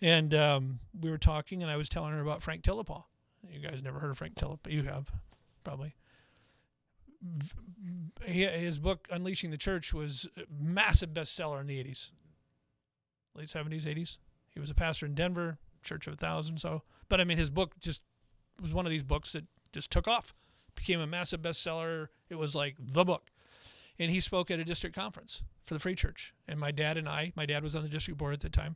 and we were talking, and I was telling her about Frank Tillepaugh. You guys never heard of Frank Tillepaugh? You have, probably. His book Unleashing the Church was a massive bestseller in the 80s. Late 70s, 80s. He was a pastor in Denver, Church of 1,000. But I mean, his book just was one of these books that just took off, became a massive bestseller. It was like the book. And he spoke at a district conference for the Free Church. And my dad was on the district board at the time,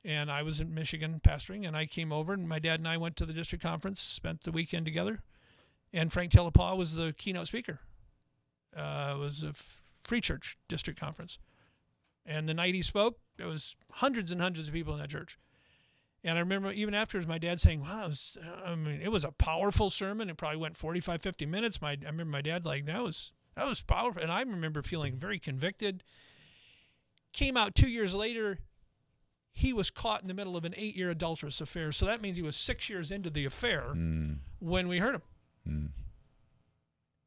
and I was in Michigan pastoring, and I came over, and my dad and I went to the district conference, spent the weekend together, and Frank Tillepaugh was the keynote speaker. It was a Free Church district conference. And the night he spoke, there was hundreds and hundreds of people in that church. And I remember even afterwards, my dad saying, wow, it was a powerful sermon. It probably went 45, 50 minutes. I remember my dad like, that was powerful. And I remember feeling very convicted. Came out 2 years later, he was caught in the middle of an 8-year adulterous affair. So that means he was 6 years into the affair when we heard him.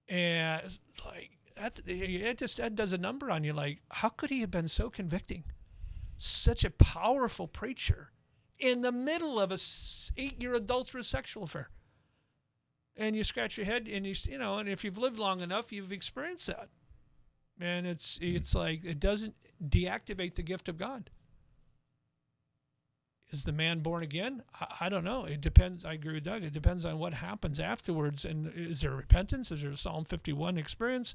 And like that does a number on you. Like, how could he have been so convicting? Such a powerful preacher in the middle of a 8-year adulterous sexual affair. And you scratch your head, and and if you've lived long enough, you've experienced that. And it's like it doesn't deactivate the gift of God. Is the man born again? I don't know. It depends. I agree with Doug. It depends on what happens afterwards. And is there repentance? Is there a Psalm 51 experience?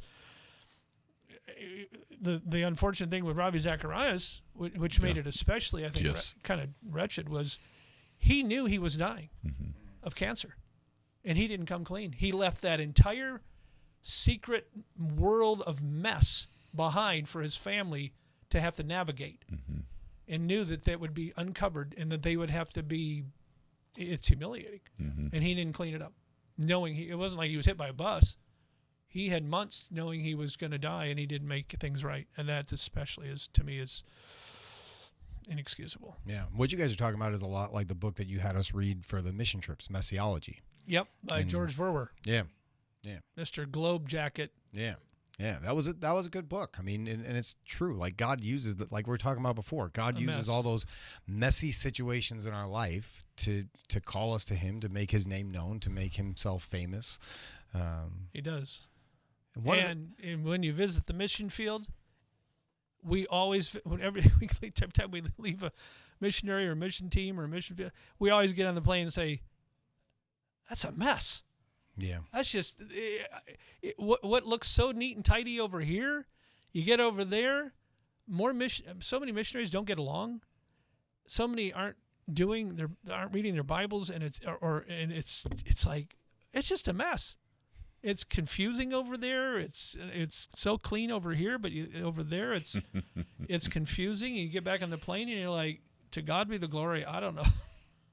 The unfortunate thing with Ravi Zacharias, which made it especially, I think, kind of wretched, was he knew he was dying of cancer, and he didn't come clean. He left that entire secret world of mess behind for his family to have to navigate, and knew that would be uncovered and that they would have to be. It's humiliating, and he didn't clean it up, knowing it wasn't like he was hit by a bus. He had months knowing he was going to die, and he didn't make things right. And that especially to me is inexcusable. Yeah. What you guys are talking about is a lot like the book that you had us read for the mission trips, Messiology. Yep, by George Verwer. Yeah. Yeah. Mr. Globe Jacket. Yeah. Yeah, that was a good book. I mean, and it's true. Like God uses like we were talking about before. God uses all those messy situations in our life to call us to Him, to make His name known, to make Himself famous. He does. And when you visit the mission field, we always, every time we leave a missionary or a mission team or a mission field, we always get on the plane and say, "That's a mess." Yeah, that's just what looks so neat and tidy over here. You get over there, so many missionaries don't get along. So many aren't reading their Bibles, and it's like it's just a mess. It's confusing over there. It's so clean over here, but over there it's confusing. And you get back on the plane and you're like, to God be the glory. I don't know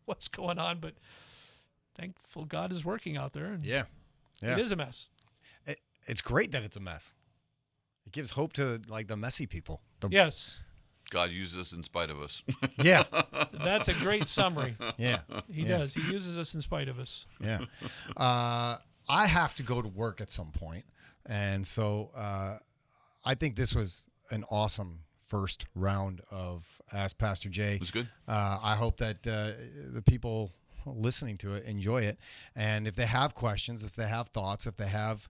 what's going on, but thankful God is working out there. And yeah. It is a mess. It's great that it's a mess. It gives hope to like the messy people. Yes. God uses us in spite of us. Yeah. That's a great summary. Yeah. He does. He uses us in spite of us. Yeah. I have to go to work at some point, and so I think this was an awesome first round of Ask Pastor Jay. It was good. I hope that the people listening to it enjoy it, and if they have questions, if they have thoughts, if they have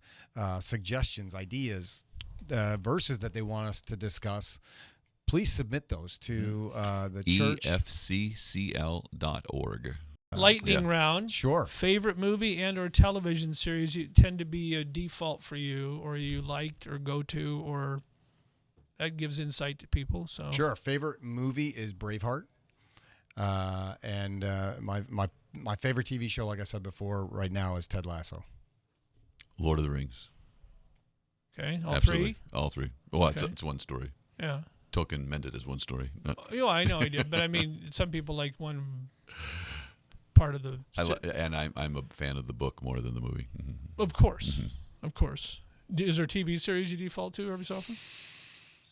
suggestions, ideas, verses that they want us to discuss, please submit those to the church. EFCCL.org. Lightning round. Sure. Favorite movie and or television series you tend to be a default for you, or you liked or go to, or that gives insight to people. So sure. Favorite movie is Braveheart, and my favorite TV show, like I said before, right now is Ted Lasso. Lord of the Rings. Okay, Absolutely. All three. Well, Okay. it's one story. Yeah. Tolkien meant it as one story. I know he did, but I mean, some people like one part of the. I'm a fan of the book more than the movie. Of course, of course. Is there a TV series you default to every so often?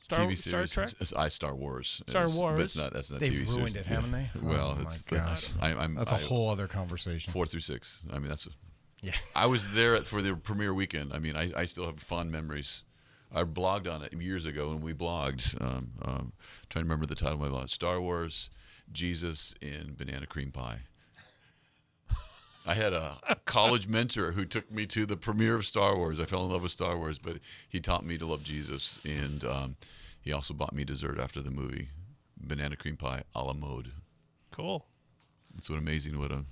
TV series. Star Trek. Star Wars. Star Wars. But that's not They've TV series. ruined it, haven't they? Well, oh it's my gosh. That's a whole other conversation. 4 through 6. I mean, that's. Yeah. I was there for the premiere weekend. I mean, I still have fond memories. I blogged on it years ago, and we blogged. Trying to remember the title of my blog: Star Wars, Jesus in Banana Cream Pie. I had a college mentor who took me to the premiere of Star Wars. I fell in love with Star Wars, but he taught me to love Jesus, and he also bought me dessert after the movie, banana cream pie a la mode. Cool. It's amazing what a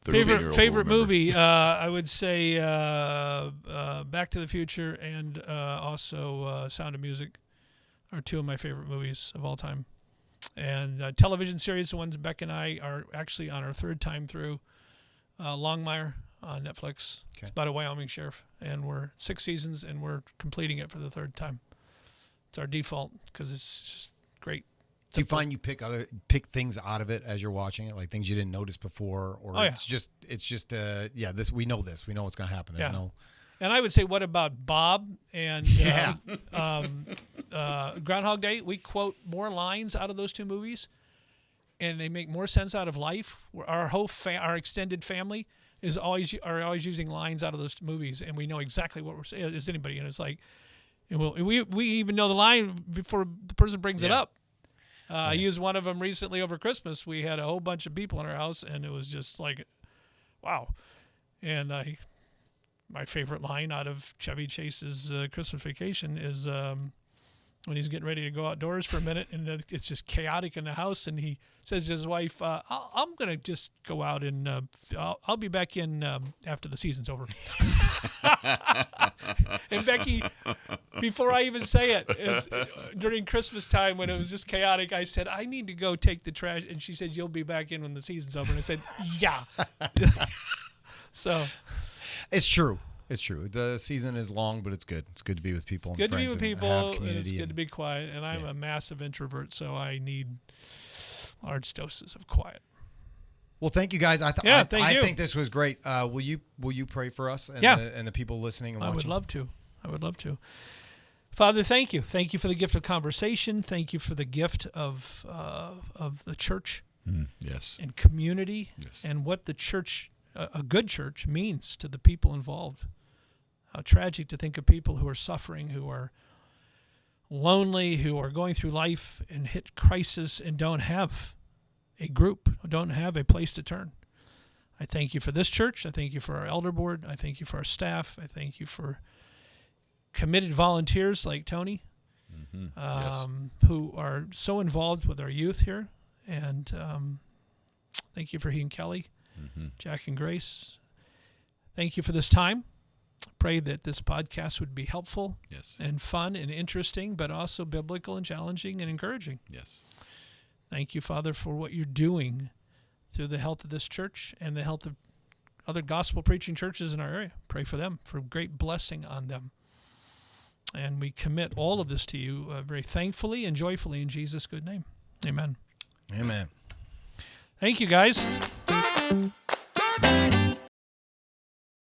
favorite movie. I would say Back to the Future and also Sound of Music are two of my favorite movies of all time. And television series, the ones Beck and I are actually on our third time through. Longmire on Netflix. Okay. It's about a Wyoming sheriff, and we're 6 seasons, and we're completing it for the third time. It's our default because it's just great. Do you find you pick things out of it as you're watching it, like things you didn't notice before, or it's just this we know what's going to happen. There's no. And I would say, what about Bob and Groundhog Day? We quote more lines out of those two movies, and they make more sense out of life. Our whole our extended family are always using lines out of those movies, and we know exactly what we're saying. Is anybody? And it's like, and we even know the line before the person brings it up. I used one of them recently over Christmas. We had a whole bunch of people in our house, and it was just like, wow. And my favorite line out of Chevy Chase's Christmas Vacation is when he's getting ready to go outdoors for a minute, and it's just chaotic in the house, and he says to his wife, I'm going to just go out and I'll be back in after the season's over. And Becky, before I even say it, during Christmas time when it was just chaotic, I said, I need to go take the trash. And she said, you'll be back in when the season's over. And I said, yeah. So it's true. It's true. The season is long, but it's good. It's good to be with people. Good to be with people. And it's good to be quiet. And I'm a massive introvert, so I need large doses of quiet. Well, thank you guys. I think this was great. Will you pray for us and the people listening and watching? I would love to. Father, thank you. Thank you for the gift of conversation. Thank you for the gift of the church. Yes. And community. Yes. And what the church, a good church, means to the people involved. How tragic to think of people who are suffering, who are lonely, who are going through life and hit crisis and don't have a group, don't have a place to turn. I thank you for this church. I thank you for our elder board. I thank you for our staff. I thank you for committed volunteers like Tony, who are so involved with our youth here. And thank you for he and Kelly, Jack and Grace. Thank you for this time. Pray that this podcast would be helpful and fun and interesting, but also biblical and challenging and encouraging. Yes. Thank you, Father, for what you're doing through the health of this church and the health of other gospel preaching churches in our area. Pray for them, for great blessing on them. And we commit all of this to you very thankfully and joyfully in Jesus' good name. Amen. Amen. Thank you, guys.